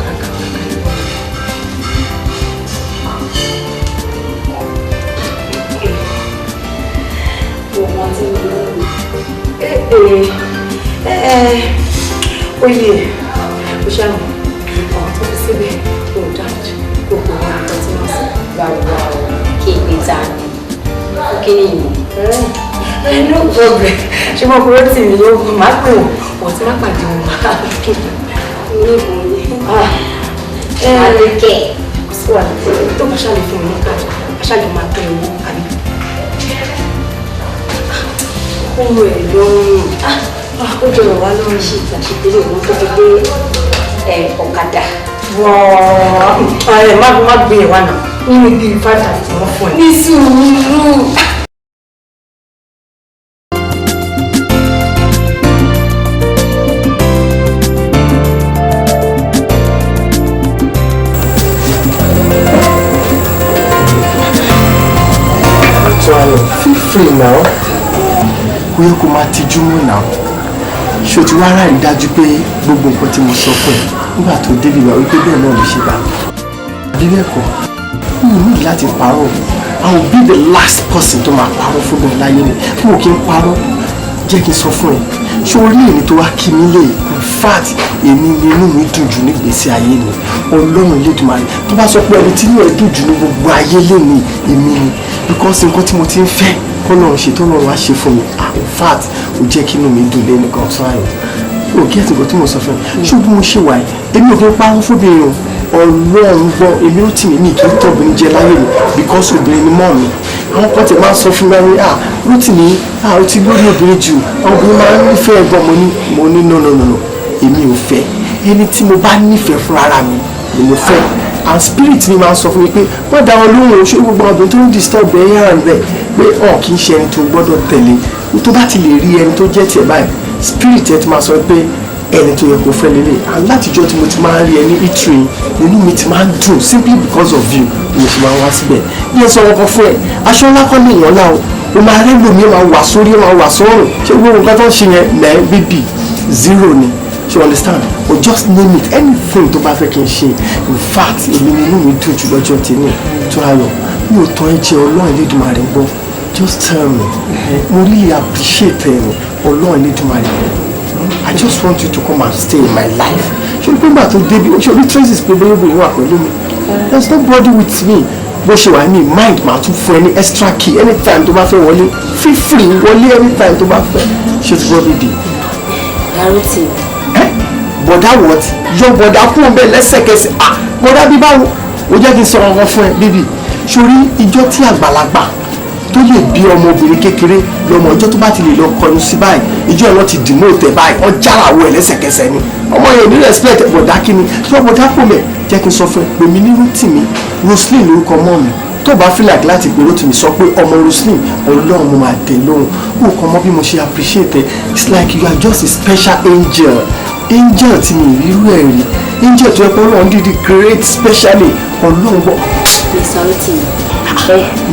Oye, o ṣàmù nǹkan tó fi síbẹ̀ kò dájú gbogbo wọn tó ti máa sọ. Gbàgbọ́ kí ìgbé ta ni kí ni ìyẹn. No problem. Ṣé mo kúrò tì mí yóò máa pè wọ́n tí má pàdé wọn. Ní ìbò ni. Adékẹ́. Sí wà tó bá ṣàlè fún mi ní káàdì, aṣáájú máa pè owó àbí. Ohun ẹ̀ lọ́rùn. Ó jọrọ̀ wá lọ́rùn sí ìgbàṣepẹ̀lẹ̀ ìwọ̀n tó fi gbé ọ̀kadà. Wọ́n má gbé ẹ̀ wá náà. Nínú ibi 5,000 tí wọ́n fún ẹ. Ní sùúrù. Feel free now. Kò yẹ kó máa tijú mọ́ náà. Ṣé o ti wá ráàyè dájú pé gbogbo nǹkan tí mo sọ fún ẹ nígbà tó débi wá wípé bẹ́ẹ̀ náà ló ṣe bá? Adébẹ́ẹ̀kọ́, mi ò ní láti parọ́. I will be the last person tó máa parọ́ fún mi láyé mi. Mo kì í parọ́. Jẹ́ kí n sọ fún ẹ. Ṣé o rí èmi tó wá kí mi lè? In fact, èmi ni inú mi dùn jù nígbésí ayé mi. Ọlọ́run Elédùmarè tó bá sọ pé ẹni tí inú ẹ dùn jù ní gbogbo ayé lémi èmi ni. Because nǹkan tí mo ti ń fẹ́ kọ́lọ́run ṣe tó lọ́run wá ṣe fún mi. In fact, ó jẹ́ kí inú mi dùn lẹ́nu kan tó ayọ̀. O kí ẹ ti gbọ́ tí mo sọ fún ẹ. Ṣùgbọ́n mo ṣe wà yìí, èmi ò kí ń parọ́ fóbìnrin o. Ọlọ́run gbọ́, èmi ó tì mí ní kí n tọ́ obìnrin jẹ láyé mi because obìnrin ni mọ́ mi. Àwọn kan ti máa ń sọ fún mi ní Rótìmí, ó ti lórí obìnrin jù, àwọn obìnrin máa ń nífẹ̀ẹ́ ẹ̀gbọ́n mo ní no. Èmi ò fẹ́. Ẹni tí mo bá nífẹ̀ẹ́ fún ara mi ni mo fẹ́. And spirit mi máa ń sọ fún mi pé wọ́n dá wọn lóhùn oṣù gbogbo obìnrin tó ń disturb ẹ̀ yára rẹ̀ pé kì í ṣe ẹni tó gbọ́dọ̀ tẹ̀lé tó bá ti lè rí ẹni tó jẹ́ tiẹ̀ báyìí spirit ẹ ti máa sọ pé ẹni tó yẹ kó fẹ́ lélẹ̀ alátijọ́ tí mo ti máa ń rí ẹni ìtìrì inú mi ti máa ń dùn simply because of you mo ti máa ń wá síbẹ̀ bí ẹ sọ wọn kan fún ẹ aṣọ ńlá kọ́ ní èèyàn náà o máa rẹ́ lómi máa wà sórí máa wà sọ́rùn ṣé gbogbo nǹkan tó ń ṣe yẹn mẹ́ bíbí zero ni you understand or just name it anything tó bá fẹ́ kí n ṣe in fact èmi ni inú mi dùn jù lọ́jọ́ tèmi tó ayọ̀ mi ò tán ẹ jẹ́ ọlọ́run Elédùmarè ń gbọ́ just tell me mo really appreciate ẹ ọlọ́run Elédùmarè I just want you to come and stay in my life ṣé o gbọ́dọ̀ tó débi ṣé o rí traces pé bóyá obìnrin wà pẹ̀lú mi there is nobody with me bó ṣe wà ní mind máa tún fún ẹ ní extra key anytime tó bá fẹ́ wọlé feel free wọlé anytime tó bá fẹ́ ṣe ti gbọ́ bíbí. Darity. Bọ̀dá what? Yọ bọ̀dá kúrò bẹ́ẹ̀ lẹ́sẹ̀kẹsẹ̀. Bọ̀dá bí báwo? O jẹ́ kí n sọ ọ̀rọ̀ fún ẹ bíbí. Sori ìjọ tí àgbàlagbà tó lè bí ọmọbìnrin kékeré lọmọ ìjọ tó bá ti lè lọ kọnu sí báyìí ìjọ ẹ̀ lọ ti dì mọ́ òtẹ̀ báyìí wọ́n jára wo ẹ̀ lẹ́sẹ̀kẹsẹ̀ ni. Ọmọ yẹn ní respect bọ̀dá kí ni? Yọ bọ̀dá kúrò bẹ́ẹ̀ jẹ́ kí n sọ fún ẹ pé mi ní Rotimi Roslyn lórúkọ mọ́ mi. Tó bá feel like láti gbé Rotimi sọ pé ọmọ Roslyn Ọlọ́run mo máa dé lóhùn. O kàn mọ̀ bí mo ṣe appreciate ẹ. It's like you are just a special angel. Angel tí mi ìrírú ẹ̀ rí angel tó yẹ pé Ọlọ́run dídí create specially Ọlọ́run gbọ́. Mr. Rotimi.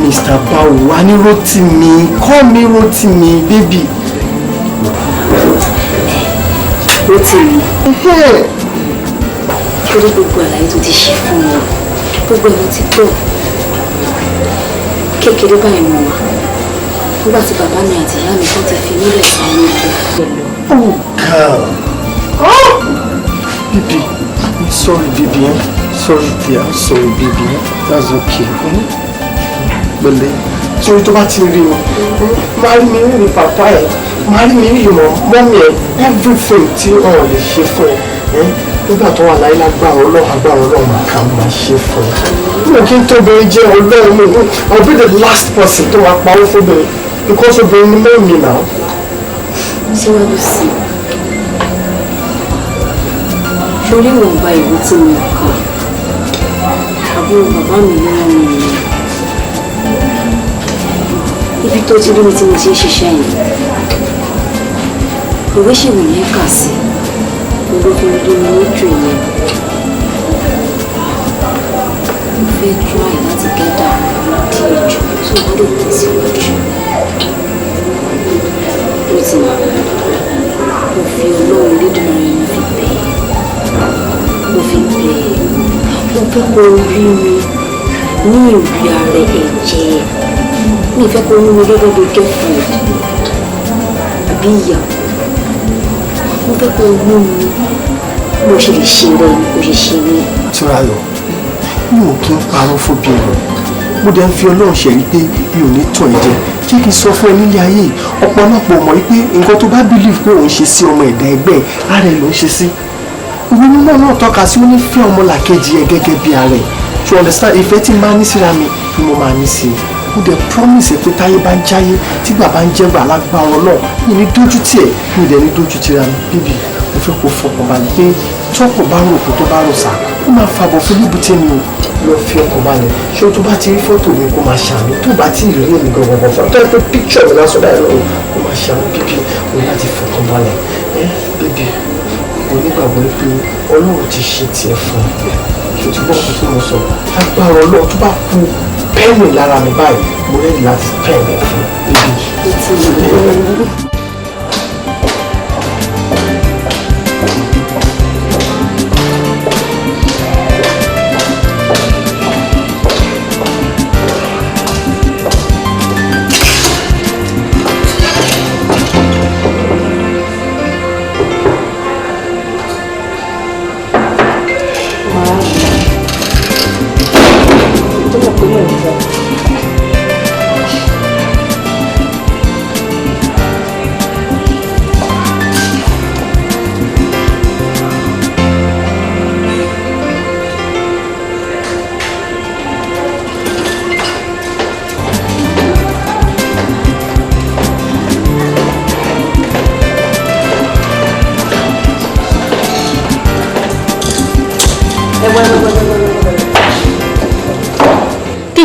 Mr. Bawo wa ní Rotimi call me Rotimi baby. Rotimi. Torí gbogbo àlàyé tó ti ṣe fún mi gbogbo ẹ̀rọ ti gbọ́ kékeré báyìí mo wà nígbà tí bàbá mi àti ìyá mi kan ti fi nílẹ̀ sí àwọn ètò pẹ̀lú. Oh God. Oh! Baby, I'm sorry, baby. Sorry, dear. Sorry, baby. That's okay. Bẹ̀lẹ̀, sórí tó bá ti rí o, máa rí mi rí pàpá ẹ̀, máa rí mi rí mọ́mí ẹ̀, everything tí ọ̀rọ̀ lè ṣe fún ẹ. Nígbà tó wà láyé lágbára Ọlọ́run máa ṣe fún ẹ. Mi ò kí n tóbìnrin jẹ́ Ọlọ́run mi, I'll be the last person tó wá pawó fóbìnrin because obìnrin ni mọ́mí náà. Síwájú sí i. Torí wọn gba ìwé tí mo kà àbúrò bàbá mi lọ́wọ́ mi nìyẹn ibi tó ti rí mi tí mo ti ń ṣiṣẹ́ yìí ìwé ṣèwé yẹn kà sí olófin rí mi ní jù yẹn mo fẹ́ try láti gẹ́dà díẹ̀ jù tó bá lè tẹ̀síwájú ló ti mọ̀ mo fi Ọlọ́run Elédùmarè mi fi bẹ́ẹ̀. Mo fi bẹ́ẹ̀ mo fẹ́ kó rí mi ní ìwé ara ẹ̀jẹ̀ mi fẹ́ kó rí mi gẹ́gẹ́ bí girlfriend àbí ìyàwó mo fẹ́ kó rí mi mo ṣe lè ṣe rẹ ni kò ṣe ṣe mí. Túnráyọ̀ mi ò kí ń parọ́ fún bí ẹ̀rọ mo dẹ̀ ń fi Ọlọ́run ṣẹ̀rí pé mi ò ní tàn ẹ́ jẹ jẹ́ kí n sọ fún ẹ nílé ayé ọ̀pọ̀lọpọ̀ mọ̀ wípé nǹkan tó bá believe pé òun ṣe sí ọmọ ẹ̀dá ẹgbẹ́ ara ẹ̀ ló ń ṣe sí ìwé mímọ́ náà tọ́ka sí ó ní fẹ́ ọmọlàkejì ẹ gẹ́gẹ́ bí ara ẹ̀ to understand ìfẹ́ tí máa ní síra mi ni mo máa ní sí i mo dẹ̀ promise pé táyé bá ń jáyé tí bàbá ń jẹ́ gbà lágbára náà mi ní dójú tì ẹ̀ mi dẹ̀ ní dójú tira mi bíbí mo fẹ́ kó fọkàn balẹ̀ pé tọ́pọ̀ bá rò kó tó bá rò sá ó máa fàbọ̀ fún níbùtẹ́ mi o lọ fi ọkàn balẹ̀ ṣé o tó bá ti rí fọ́tò mi kó máa ṣàmì tó bá ti rí èmi gangan fún ọ tó yẹ pé picture mi lásán báyìí lọ́wọ́ kó máa ṣàmì bíbí o láti fọkàn balẹ̀ bíbí onígbàgbọ́ pé Ọlọ́run ti ṣe tiẹ̀ fún ẹ ṣùgbọ́n ọkùnrin tí mo sọ agbára Ọlọ́run tó bá kú pẹ́ẹ́nì lára mi báyìí mo rẹ́ẹ̀dì láti pẹ́ẹ́nì fún ibi.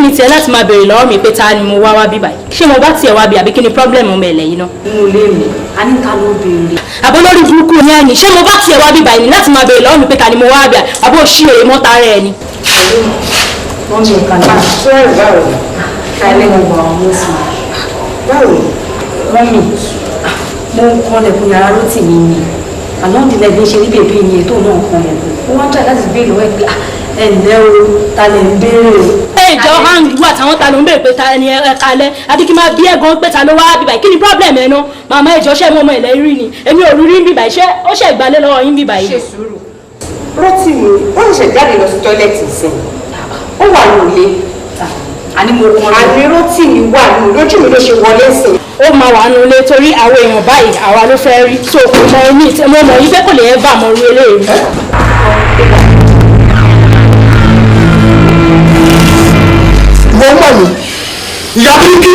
ni tiẹ̀ láti máa béèrè lọ́wọ́ mi pé ta ni mo wá bí báyìí ṣé mo bá tiẹ̀ wá bí àbí kí ni problem ọmọ ẹ̀lẹ́ yìí náà. inú ilé mi a ní ta ló béèrè. àbó lórí burúkú ni ẹni ṣé mo bá tiẹ̀ wá bí báyìí ni láti máa béèrè lọ́wọ́ mi pé ta ni mo wá bí àbó ṣí èrè mọ́ta rẹ̀ ni. wọ́n mi kàn náà sọ́ọ̀rì báwo ni kálẹ̀ mo gbà ọ́n sí i báwo ni wọ́n mi mo kọ́ lẹ̀kùn yàrá ló tì mí ni àná ìdílé bí ń ṣe rí bèbí ni ètò náà kọ́ lẹ̀kùn ó wá ń tẹ̀ láti gbé lọ́wọ́ ẹ̀ pé ẹ̀ǹdẹ́ o ta lè ń béèrè o. ìjọ hangi wà táwọn ta ló ń béèrè pé ta ni ẹ kalẹ̀ àti kí n máa bí ẹ̀gàn pé ta ló wá bíbà kí ni problem ẹ̀ náà màmá ìjọ ṣẹ́ mọ́ ọmọ ẹ̀ lẹ́rí ni èmi ò rí rí bíbà iṣẹ́ ó ṣe ìgbàlẹ̀ lọ́wọ́ yín bíbà yìí. ṣe sùúrù Rótìmí ó ṣẹ̀ṣẹ̀ jáde lọ sí tọ́ílẹ̀tì ìsìn ó wà ní ilé àní Rótìmí wà ní lójú mi ló ṣe wọlé sí i. ó máa wà nínú ilé torí àwọn èèyàn báyìí àwa ló fẹ́ rí tó kò mọ ní mo mọ̀ yí pé kò lè ẹ́ bà mọ́ orí eléyìí. mo mọ̀ ní ìyá bíríkì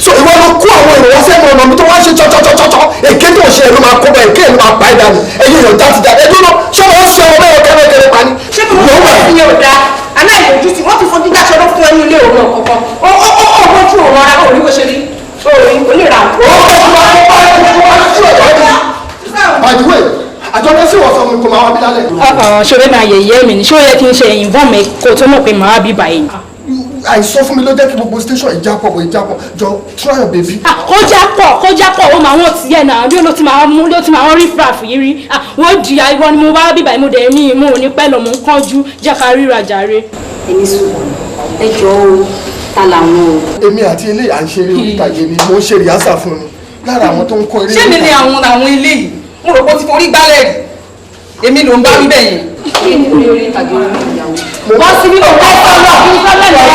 so ìwọ ló kó àwọn ènìyàn sẹ́nu ọ̀nà mi tó wá ṣe tọ́tọ́tọ́tọ́ èké tó ṣe ẹ̀rọ máa kó bá èké ẹ̀rọ máa pa ẹ̀dá ni ẹ̀yìn èèyàn dáti dáa ẹ̀dùn náà ṣé wọ́n ṣe ọmọ ẹ̀rọ kẹ́rẹ́kẹ́rẹ́ pa ni. ṣé kí wọ́n wà ní ọ̀dà aláìlójú tí wọ́n ti fojú dáṣọ ló fún ẹnu ilé òun ọ̀kọ̀ọ̀kan ó bójú òun ara òní bó ṣe rí òun onírà. àjọyọ̀ sí wọ́n sọ mi kò máa wá bí lálẹ́. ṣòro máa yẹ̀yẹ́ mi ni ṣé ó yẹ kí n ṣe ìvọ́n mi kó tó mọ̀ pé màá bí báyìí. àìsọ fún mi ló jẹ́ kí gbogbo station ìjápọ̀ jọ try your baby. kó jápọ̀ ó máa wọ́n ti yẹ náà bí ló ti máa rí fúrafù yìí rí wọ́n di ìwọ ni mo wá bí báyìí mo dẹ̀ ní ìmú òní pẹ́ lọ́mọ ń kánjú jẹ́ ká ríra jàre. èmi sùn ẹ jọ o ta làwọn o. èmi àti eléyìí à ń ṣeré orí ìtàgé ni mo ń ṣe rìhásà fún ni lára àwọn tó ń kọ́ eré. ṣé mi ni àwọn ilé yìí mo rò pé ó ti forí gbálẹ̀ rí èmi ló ń bá wí bẹ́ẹ̀ yẹn. kí ni orí ìtàgé orí ìyàwó. wọ́n sì ní òun ẹ̀fọ́ náà kí ní sọ́lẹ̀ rẹ̀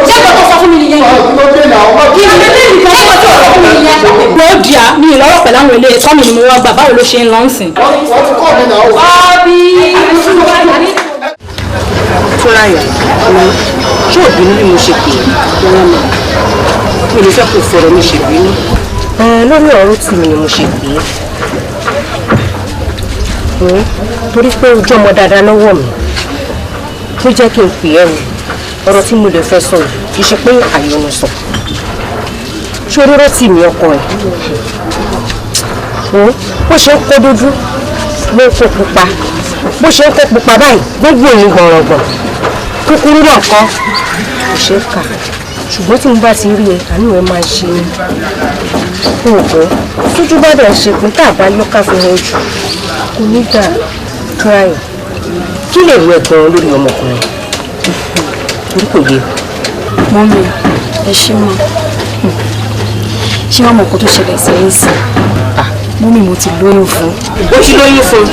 ṣé kò tó sọ fún mi nìyẹn. kí ni bíbélì nìkan ṣé kò tó sọ fún mi nìyẹn. mo di à ní ìlọ́wọ́ pẹ̀lú àwọn ilé ẹ̀kọ́ mi ni mo wá gbà báwo ló ṣe ń lọ ń sìn. wọ́n ti kọ́ mi náà o. ọbí Túnráyọ̀ ṣé òbínú bí mo ṣe pè é lọ́wọ́ mi lè fẹ́ kó fọ̀rọ̀ mi ṣe bínú. lórí ọ̀rọ̀ tì mí ni mo ṣe pè é torí pé ojú ọmọ dáadáa lọ́wọ́ mi ló jẹ́ kí n pè é o ọ̀rọ̀ tí mo lè fẹ́ sọ yìí kì í ṣe pé àyọ̀nù sọ ṣé oríró tì mí ọkọ ẹ̀ bó ṣe ń kó dúdú ló ń kó pupa bó ṣe ń kó pupa báyìí gbogbo èyí gbọ̀nrọ̀gbọ̀n kúkúrú náà kọ́ kò ṣeé kà ṣùgbọ́n tí mo bá ti rí ẹ àánú ẹ máa ṣe ni oògùn tójú bá dẹ̀ ṣe pé tá a bá lọ́ka fi hàn ojú kò ní dà Túnráyọ̀ kí lè rú ẹ̀gbọ́n lórí ọmọkùnrin torí kò yé. mọ́mí ẹ ṣe mọ́ ṣé wọ́n mọ̀ nǹkan tó ṣẹlẹ̀ sẹ́yìn sí mọ́mí mo ti lóyún fún. ó ti lóyún fún.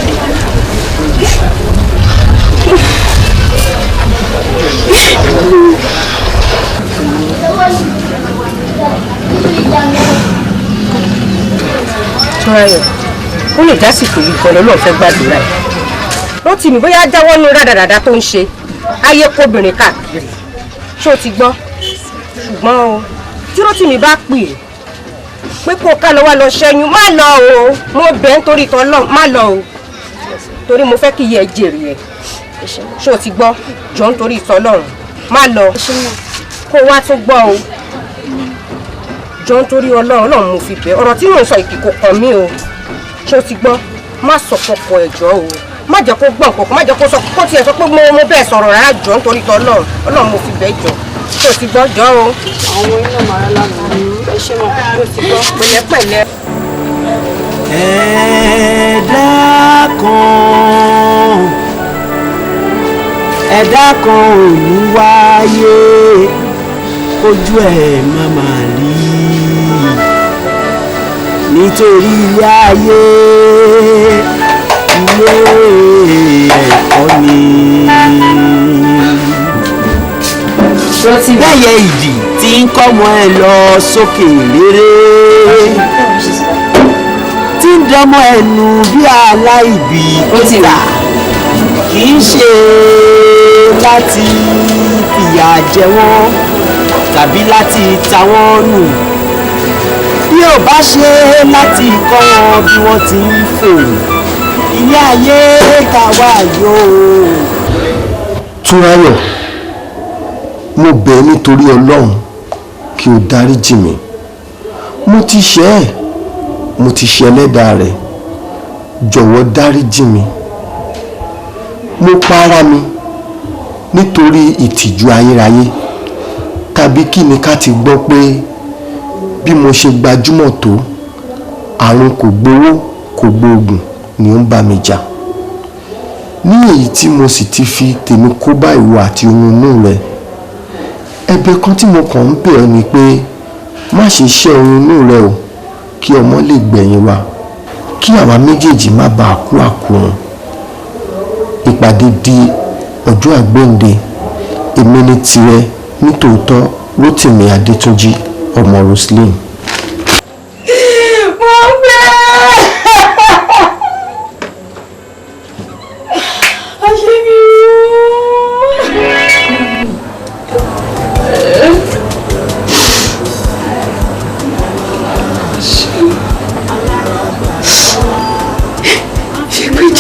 Túnráyọ̀ ó lè dásìkò yìí gan lọ́nà fẹ́ gbàdúrà ẹ̀. Rótìmí bóyá jáwọ́ ní rádaràdà tó ń ṣe ayé kóbìnrin káàkiri ṣé o ti gbọ́ ṣùgbọ́n o tí Rótìmí bá pè é pé kó ká lọ wá lọ ṣẹ́yún má lọ o mo bẹ̀ ń torí tọ́lọ́ má lọ o torí mo fẹ́ kí iye ẹ jèrè ẹ̀ ṣé o ti gbọ́ jọ ń torí tọ́lọ́run má lọ kó wá tún gbọ́ o jọ ń torí ọlọ́run mo fi bẹ̀ ọ̀rọ̀ tí mò ń sọ ìkìkò kàn mí o ṣé o ti gbọ́ má sọ fọkọ ẹ̀jọ́ o má jẹ́ kó gbọ́ nǹkan má jẹ́ kó sọ kó tiẹ̀ sọ pé mo bẹ́ẹ̀ sọ̀rọ̀ rárá jọ ń torí tọ́lọ́run mo fi bẹ̀ jọ ṣé o ti gbọ́ jọ o. àwọn iná màrá lánàá ẹ ṣe mọ̀ ṣé o ti gbọ́ pẹ̀lẹ́pẹ̀lẹ́. ẹ̀dá kan ò ní wáyé ojú ẹ̀ má máa rí nítorí ilé ayé ilé ẹ̀kọ́ ni. bẹ́yẹ ìdì tí ń kọ́mọ ẹ lọ sókè rere tí ń dánmọ ẹnu bí aláìbí kúta kì í ṣe láti fìyà jẹ wọ́n tàbí láti ta wọ́n nù bí ò bá ṣe láti kọ́ wọn bí wọ́n ti ń fò ilé ayé ká wá yóò. Túnráyọ̀ mo bẹ̀ ẹ́ nítorí Ọlọ́run kí o dáríjì mi. Mo ti ṣẹ̀ ẹ́, mo ti ṣẹ̀ Ẹlẹ́dàá rẹ̀, jọ̀wọ́ dáríjì mi. Mo pa ara mi nítorí ìtìjú ayérayé, tàbí kí ni ká ti gbọ́ pé bí mo ṣe gbajúmọ̀ tó, àrùn kò gbowó kò gbóògùn ni ó ń bá mi jà. Ní èyí tí mo sì ti fi tèmi kó bá ìwọ àti oyún inú rẹ, ẹ̀bẹ̀ kan tí mo kàn ń bẹ̀ ọ́ ni pé má ṣe ṣẹ́ oyún inú rẹ o, kí ọmọ lè gbẹ̀yìn wa, kí àwa méjèèjì má bàa kú àkúrun. Ìpàdé di ọjọ́ àgbéǹde. Èmi ni tirẹ̀ nítòótọ́, Rótìmí Adétúnjí, ọmọ Roslyn.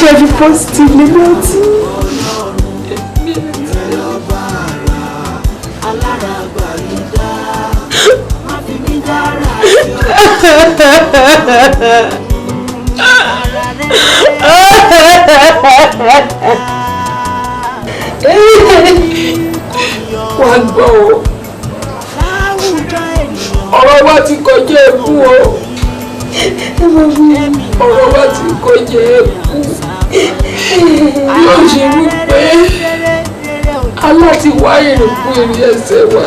Very positive liberty. Wá gbọ́ o, ọ̀rọ̀ wa ti kọjá ẹ̀kú o, ọ̀rọ̀ wa ti kọjá ẹ̀kú. Yóò ṣe wípé aláti wá èrè fún èrè ẹsẹ̀ wa.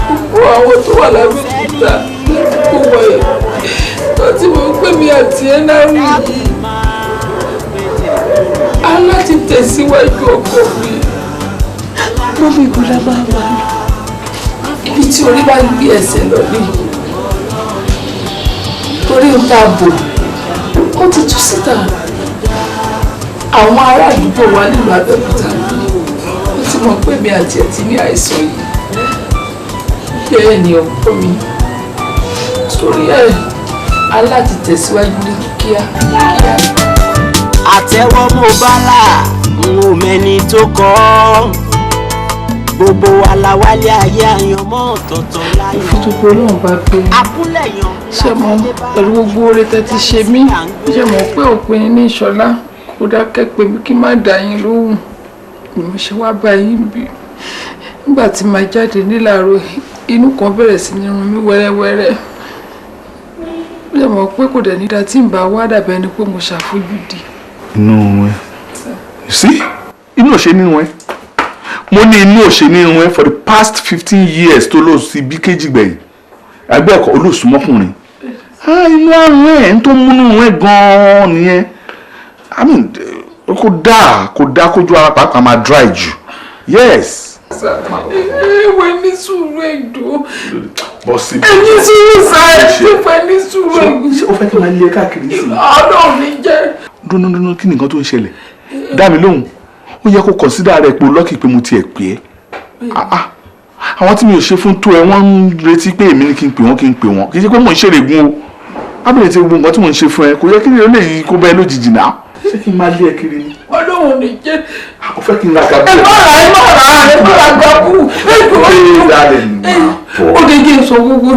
Gbogbo àwọn tó wà lábẹ́kúta ládùúgbò wọ̀nyí tó ti mọ̀ pé mi àti ẹ̀ náà rí yìí. Aláti tẹ̀síwájú ọkọ mi. Mọ́mí ìgbọ́dá máa wà ní ibi tí orí bá gbé ẹsẹ̀ lọ ní. Torí ń ta bò ó ti tú síta. Àwọn ará àdúgbò wa nílùú Abẹ́òkúta ó ti mọ̀ pé mi àti ẹ̀ ti ní àìsàn yìí. Bẹ́ẹ̀ ni ọkọ mi, torí ẹ̀ aláti tẹ̀síwájú ní kíá. Àtẹ́wọ́ mo bá là ń wò mẹ́ni tó kọ́ gbogbo wa la wálé ayé àyànmọ́ ọ̀tọ̀ọ̀tọ̀ láyé. Ìfúntukọ̀ náà bá gbé ṣe mọ pẹ̀lú gbogbo oore tẹ́ ti ṣe mí, ṣe mọ̀ pé òpin ní Ìṣọ̀lá kò dákẹ́ pé mi kí má dá yín lóhùn ni mo ṣe wá bá yín bí. Nígbà tí màá jáde nílàárọ̀ inú kan bẹ̀rẹ̀ sí ní run mí wẹ́rẹ́wẹ́rẹ́. Ṣe mọ̀ pé kò dẹ̀ nídàá tí ń bá wá dàbẹ́ ni pé mo ṣàfojúdi. Inú ẹ sí inú òṣè nínú ẹ mo ní inú òṣè nínú ẹ for the past 15 years tó lọ sí bí kejì gbẹ̀yìn ẹgbẹ́ ẹ̀kọ́ olóòsùmọ́kùnrin inú àrùn ẹ̀ ń tó múnú ẹ gan-an nìyẹn I mean kò dáa kójú ara pàápàá máa dry jù yes. Ewé ní sùúrù èdò. Bọ́ sí mi. Ẹni sùúrù sáà ṣe ní sùúrù èdò. Ṣé o fẹ́ kí n máa lé káàkiri sí i? Ọlọ́run ní jẹ́. Dúnú kí ni nǹkan tó ń ṣẹlẹ̀? Dá mi lóhùn. Ó yẹ kó consider rẹ̀ pé lọ́kì pé mo tiẹ̀ pè é. Àwọn tí mi ò ṣe fún tó ẹ wọ́n ń retí pé èmi ni kí n pè wọ́n. Kì í ṣe pé mò ń ṣèrègùn o. Ábẹ̀rẹ̀ tí gbogbo nǹkan tí mò ń ṣe fún ẹ kò yẹ kí ni ó lè yí kó bẹ́ẹ̀ lójijì náà. Ṣé kí n máa lé ẹ kiri ni? Ọlọ́run ní jẹ́. O fẹ́ kí n ra gàbú? Ẹ má ra gàbú. Ó lè jẹ́ sọ gbogbo.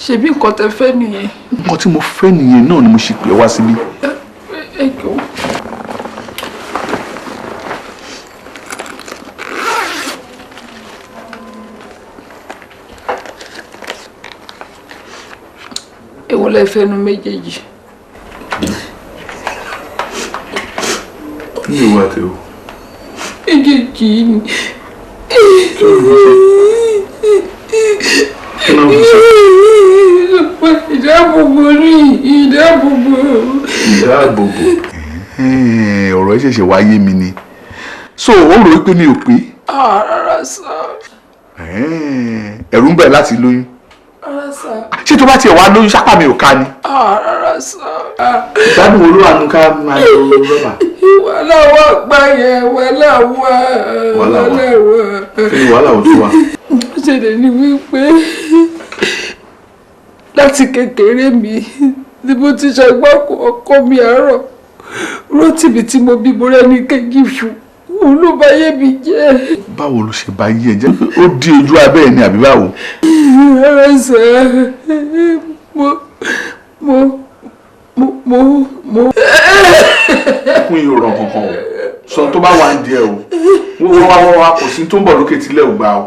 Ṣebí nǹkan tẹ fẹ́ nìyẹn. Nǹkan tí mo fẹ́ nìyẹn náà ni mo ṣe pè wá síbí. Ẹ jọ̀ọ́. Èwo lẹ fẹ́nu méjèèjì. Ní ìwà tẹ o. Méjèèjì ni. Ìdáàbòbò rí ìdáàbòbò. Ọ̀rọ̀ ẹ ṣẹ̀ṣẹ̀ wáyé mi ni. So ó rò wípé mi ò pé. Rárá sá. Ẹ̀rù ń bẹ̀ láti lóyún. Rárá sá. Ṣé tó bá tiẹ̀ wá lóyún sápá mi ò ká ni? Rárá sá. Ìgbádùn wo ló wà nù ká máa lo rọ́bà? Wàhálà wà gbà yẹn, wàhálà wà. Kí ni wàhálà ò tó wà? Ó ṣẹlẹ̀ ní wípé láti kékeré mi ni mo ti ṣàgbákò ọkọ mi àárọ̀ Rótìmí tí mo bí mo rẹ́ ní kejì fún òun ló bá yé mi jẹ́. Báwo ló ṣe bá yé ẹ jẹ́ pé ó di ojú abẹ́ ẹ ní àbí báwo? Ẹsẹ̀ mo. Kún yìí ò ràn kankan o sọ tó bá wà ń di ẹ o wọ́n wá kò sí tó ń bọ̀ lókè tílẹ̀ ò gbà o.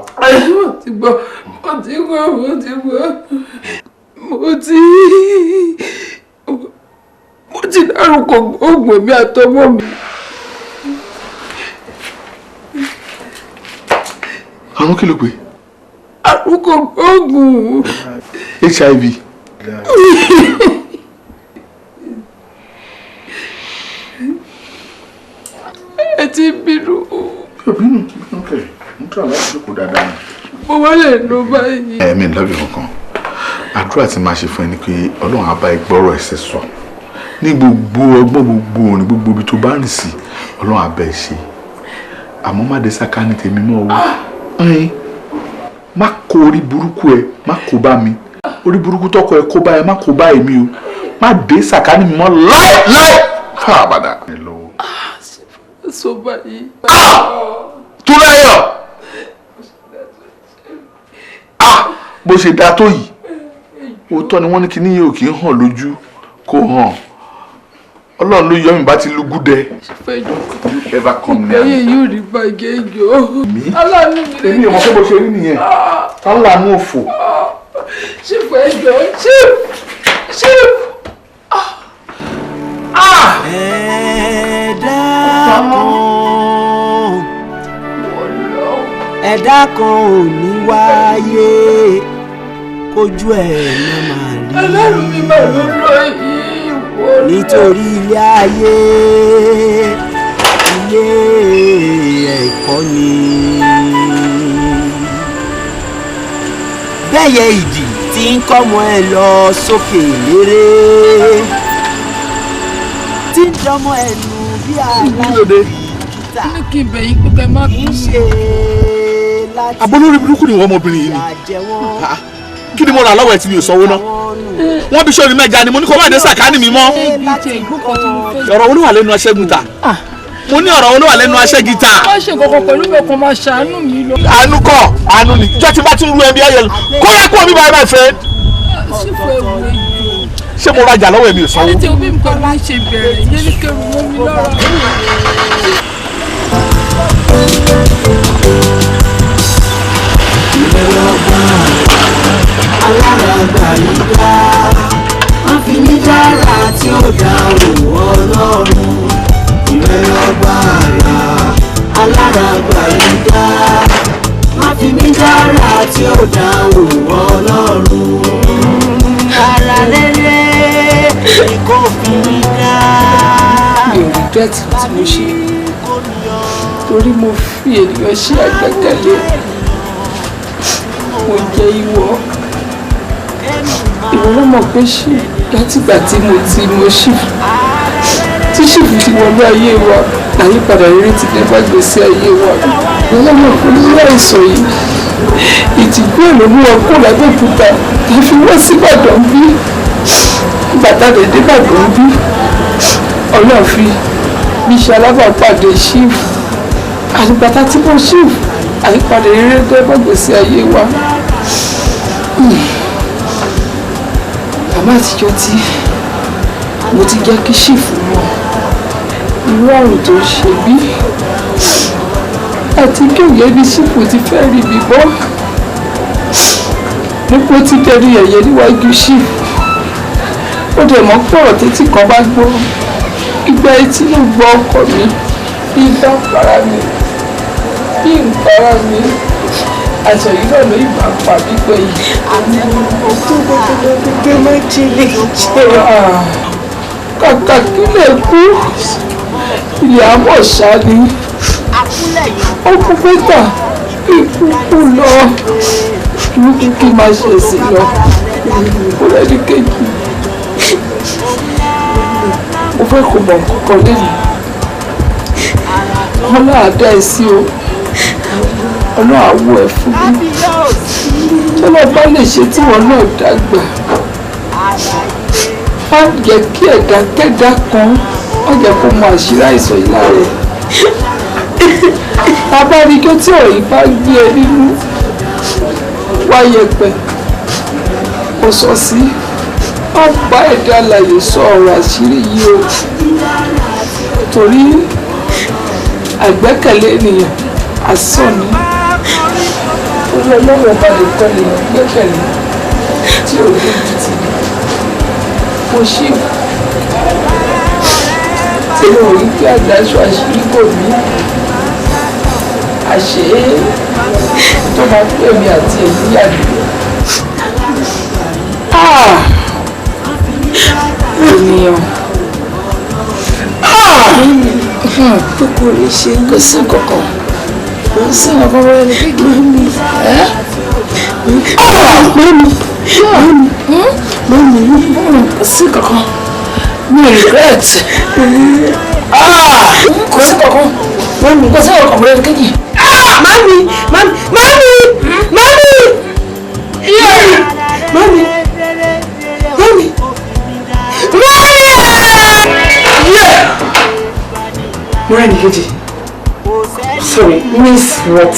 mo ti dárúkọ oògùn èmi àtọmọ mi. Àrùn kí ló pé? Àrùkọ oògùn. HIV. Ẹ ti bínú. Bínú kẹ̀ ń tọ́ àlá ìjókòó dáadáa ni. Mo wá lè lọ báyìí. Ẹ̀mí lọ́bì kankan àdúrà tí máa ṣe fún ẹ ní pé Ọlọ́run á bá ẹ gbọ́rọ̀ ẹsẹ̀ sọ ní gbogbo ọgbọ́n gbogbo òní gbogbo ibi tó bá rìn sí Ọlọ́run á bá ẹ ṣe àmọ́ má dé sàkání tèmi mọ́ owó má kó orí burúkú ẹ má kó bá mi orí burúkú tọkọ ẹ kó bá ẹ má kó bá èmi o má dé sàkání mi mọ́ láì fà àbàdà. Sọ báyìí. Tó láyọ̀ bó ṣe dáa tó yìí òótọ́ ni wọ́n ní kíní yìí ò kì í hàn lójú kó hàn Ọlọ́run ló yọ mí bá ti lu gúdẹ. Ever come near me. Ìgbẹ́yẹ yóò rí bàjẹ́ ìjọ. Aláàánú mi lè. Èmi ò mọ̀ pé bó ṣe rí nìyẹn. Aláàánú òfò. Ṣífù ẹjọ́ ṣífù. Ẹ̀dá kan ò ní wáyé kójú ẹ̀ má máa rí. Ẹlẹ́rù mi máa ló lọ yìí wọ́n lọ. Nítorí ilé ayé ilé ẹ̀kọ́ ni. Bẹ́yẹ ìdì tí ń kọ́mọ ẹ lọ sókè léré tí ń dánmọ ẹnu bí aláìní. Ní kí n bẹ̀yìn pé kẹ́ má kú sí. Abolórí burúkú ni wọ́n ọmọbìnrin yìí ni. Kí ni mo rà lọ́wọ́ ẹ̀ tí mi ò sanwó ná? Wọ́n bí sọ́ọ̀rì mẹ́ja ni mo ní kó má dé sàkání mi mọ́. Ọ̀rọ̀ olúwa lẹ́nu aṣẹ́gun ta. Mo ní ọ̀rọ̀ olúwa lẹ́nu aṣẹ́gun ta. Má ṣe kọ̀kọ̀ pẹ̀lú mi ọkàn máa ṣàánú mi lọ. Àánú kọ́ àánú ni. Jọ́ ti bá ti ń lu ẹbí ayẹyẹ kó yẹ kó mi báyìí báyìí fẹ́. Ṣé mo rajà lọ́wọ́ ẹ̀ mi ò sanwó? Ẹni tí omi nǹkan máa ń ṣe bẹ̀rẹ̀ yé ní kẹrù mọ́ mi lára. Aláràgbà yìí dá wọ́n fi mí dára tí ó dá òwò Ọlọ́run ìrẹ́ ọgbà àrà. Aláràgbà yìí dá wọ́n fi mí dára tí ó dá òwò Ọlọ́run. Ara rere ni kò fi mí dá. Mi ò rí dẹ́tì tí mo ṣe torí mo fi ènìyàn ṣe àgbẹ́kẹ̀lé mo jẹ ìwọ ló mọ̀ pé ṣì látìgbà tí mo ṣìfù tí ṣìfù ti wọlé ayé wa àyípadà rere ti dé bá gbèsè ayé wa ìwọ ló mọ̀ pé nínú àìsàn yìí ìtìjú èlò mú wọn kó lábẹ́òkúta kì í fi wọ́n sí Ìbàdàn bí bàtà dèdè Ìbàdàn bí ọlọ́ọ̀fi bí iṣẹ́ alábàápàdé ṣìfù àyípadà tí mo ṣìfù àyípadà rere dé bá gbèsè ayé wa. Àmọ́ àtijọ́ tí mo ti jẹ́ kí ṣìfù mọ̀ irú àrùn tó ń ṣe bí àti kí òye ní ṣìfù ti fẹ́ rí mi bọ́ nípò tí dẹnu yẹ̀yẹ́ níwájú ṣìfù ó dẹ̀ mọ́ pọ̀rọ̀ títí kan bá gbọ́ ìgbà etí ló gbọ́ ọkọ mi bí bá para mi bí ń para mi aṣọ yìí náà ló ìgbà pa mí pé yìí. tó gbogbo má jẹ lè jẹ. kàkà kí lè kú ilé àmọ̀ ṣá ni ó kú pẹ́tà ikú kú lọ kí kí máa ṣe sí lọ kó lẹ́ni kejì. mo fẹ́ kó mọ̀ kọ́kọ́ lẹ́nu wọn náà dá ẹ sí o ọlọ́run àwọ̀ ẹ̀ fún mi tọ́lọ́ bá lè ṣe tí wọn náà dàgbà má jẹ́ kí ẹ̀dá kẹ́dá kan wọ́n jẹ́ kó mọ àṣírí àìsàn yìí lára ẹ̀. abáríjọ́ tí ọ̀rọ̀ yìí bá gbé ẹ nínú wáyẹ̀pẹ̀ kò sọ sí wọ́n bá ẹ̀dá alàyè sọ ọ̀rọ̀ àṣírí yìí o torí àgbẹ́kẹ̀lé ènìyàn asán ni orí ọlọ́run ọba lè kọ́ ènìyàn gbẹ́kẹ̀lé tí ò lè jù tì mo ṣì tí mo rí pé àdáṣọ àṣírí kò ní àṣé tó máa pè mí àti èyí yàgbé ènìyàn tó kò lè ṣe kò sí kankan kò sí kankan wọlé ní kékeré mi mami kò sí kankan mi regret kò sí kankan mami kò sí kankan wọlé ní kékeré mami mami mami mami mami mami Morani Keji. Sorry, means what?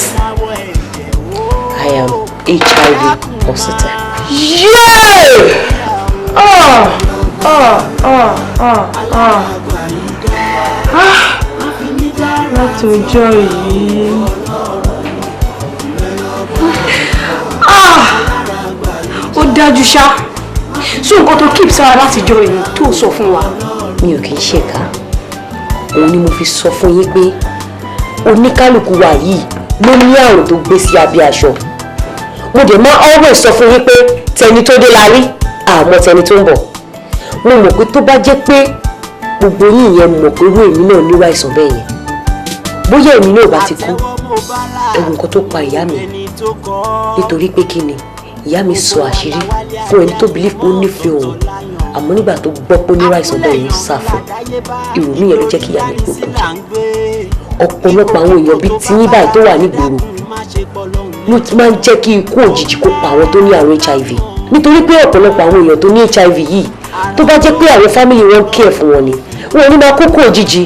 I am HIV positive. Yeah! Látọjọ́ yìí. Ó dájú ṣá. So nǹkan tó keep sára látijọ́ yìí tó sọ fún wa. Mi ò kì í ṣèkà. Òun ni mo fi sọ fún yín pé oníkálukú wa yìí ló ní àrùn tó gbé sí abẹ́ aṣọ. Mo dẹ̀ máa always sọ fún yín pé tẹni tó dé la rí àmọ́ tẹni tó ń bọ̀. Mo mọ̀ pé tó bá jẹ́ pé gbogbo yín yẹn mọ̀ pé irú èmi náà níwá àìsàn bẹ́ẹ̀ yẹn. Bóyá èmi náà bá ti kú ẹ̀wọ̀n nǹkan tó pa ìyá mi nítorí pé kí ni ìyá mi sọ àṣírí fún ẹni tó believe pé ó nífẹ̀ẹ́ òun àmọ́ nígbà tó gbọ́ pé níwá àìsàn bẹ́ẹ̀ yẹn sá fún ìrònú yẹn ló jẹ́ kí ìyá mi kú kú ọ̀pọ̀lọpọ̀ àwọn èèyàn bíi tiyín báyìí tó wà nígboro ló ti máa ń jẹ́ kí ikú òjijì kó pa àwọn tó ní àrùn HIV nítorí pé ọ̀pọ̀lọpọ̀ àwọn èèyàn tó ní HIV yìí tó bá jẹ́ pé àwọn fámìlì wọn care fún wọn ni wọn ò ní máa kókó òjijì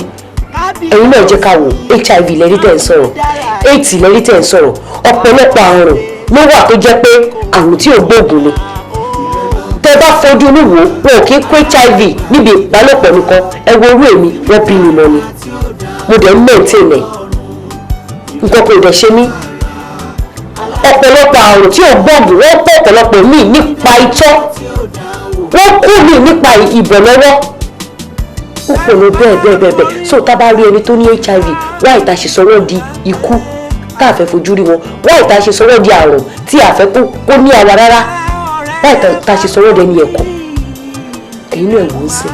ẹ̀yin náà jẹ́ ká wò HIV lẹ́rí tẹ̀ ń sọ̀rọ̀ AIDS lẹ́rí tẹ̀ ń sọ̀rọ̀ ọ̀pọ̀lọpọ̀ àrùn ló wà tó jẹ́ pé àrùn tí ò gbóògùn ni tẹ́ bá fojú inú wò wọn ò kí ń kó HIV níbi ìbálòpọ̀ nìkan ẹ wo orú èmi wọ́n bí mi mọ́ ni mo dẹ̀ ń maintain ẹ̀ nǹkan kò dẹ̀ ṣe mí ọ̀pọ̀lọpọ̀ àrùn tí ò gbóògùn wọ́n pọ̀ ọ̀pọ̀lọpọ̀ míì nípa itọ́ wọ́n kú míì nípa ìbọ̀ lọ́wọ́ ó pọ̀ lọ bẹ́ẹ̀ so tá a bá rí ẹni tó ní HIV wá ìta ṣe sọ wọ́n di ikú tá a fẹ́ fojú rí wọn wá ìta ṣe sọ wọ́n di àrùn tí a fẹ́ kó ní àwa rárá wá ìta ṣe sọ wọ́n di ẹni ẹ̀kọ́ èyí náà wò ó sìn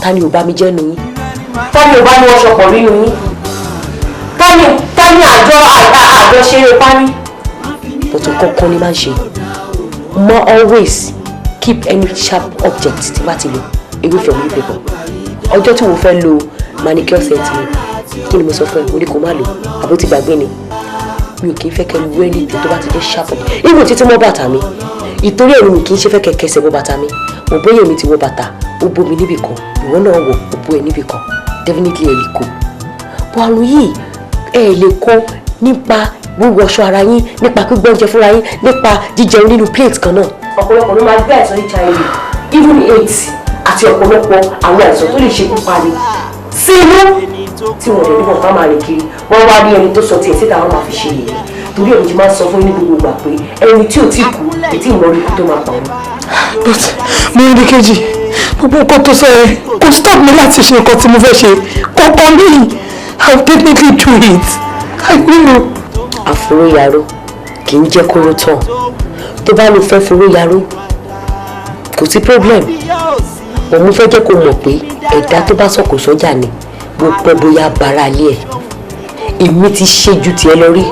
ta ni ò bá mi jẹ́ nu yín ta ni ò bá ní wọ́n ṣọpọ̀ nínú yín ta ni àjọṣe pani bọ̀tún kọ́kọ́ ni máa ń ṣe more always keep any sharp object tí bá ti lò away from you people ọjọ́ tí mo fẹ́ lo manicure set mi kí ni mo sọ fún ẹ mo ní kó má lò àbó ti gbàgbé ni mi ò kì í fẹ́ kẹ́ lu anything tó bá ti jẹ́ sharp object even títí mọ́ bàtà mi ìtorí ẹ̀rù mi kì í ṣe fẹ́ kẹ́ kẹsẹ̀ bọ́ bàtà mi mo bóyá èmi ti wọ bàtà ó bomi níbì kan ìwọ náà wọ ó bó ẹ níbì kan definitely ẹ lè kó bọ́ àrùn yìí ẹ lè kó nípa wíwọ aṣọ ara yín nípa gbígbọ́ oúnjẹ fúnra yín nípa jíjẹun nínú plate kan náà ọ̀pọ̀lọpọ̀ ló máa gbé àìsàn HIV even AIDS àti ọ̀pọ̀lọpọ̀ àwọn àìsàn tó lè ṣekú pani sí inú tí wọ́n lè rí wọn ká máa rìn kiri wọ́n wá rí ẹni tó sọ tiẹ̀ síta wọn máa fi ṣe yẹ̀yẹ́ torí èmi ti máa ń sọ fún yín ní gbogbo ìgbà pé ẹni tí ò tí kú ètí ìmọ̀rí kú tó máa pa wọn. but Morani Keji gbogbo nǹkan tó sọ yẹn kò stop mi láti ṣe nǹkan tí mo fẹ́ ṣe kankan mi I'll definitely do it I will. Afo'royaro kì í jẹ́ kóró tán tó bá lè fẹ́ Afo'royaro kò sí problem òun mo fẹ́ jẹ́ kó mọ̀ pé ẹ̀dá tó bá sọ̀kò sọ́jà ni bó pẹ́ bóyá bara alẹ́ ẹ̀ èmi ti ṣe ju tiẹ̀ lọ rí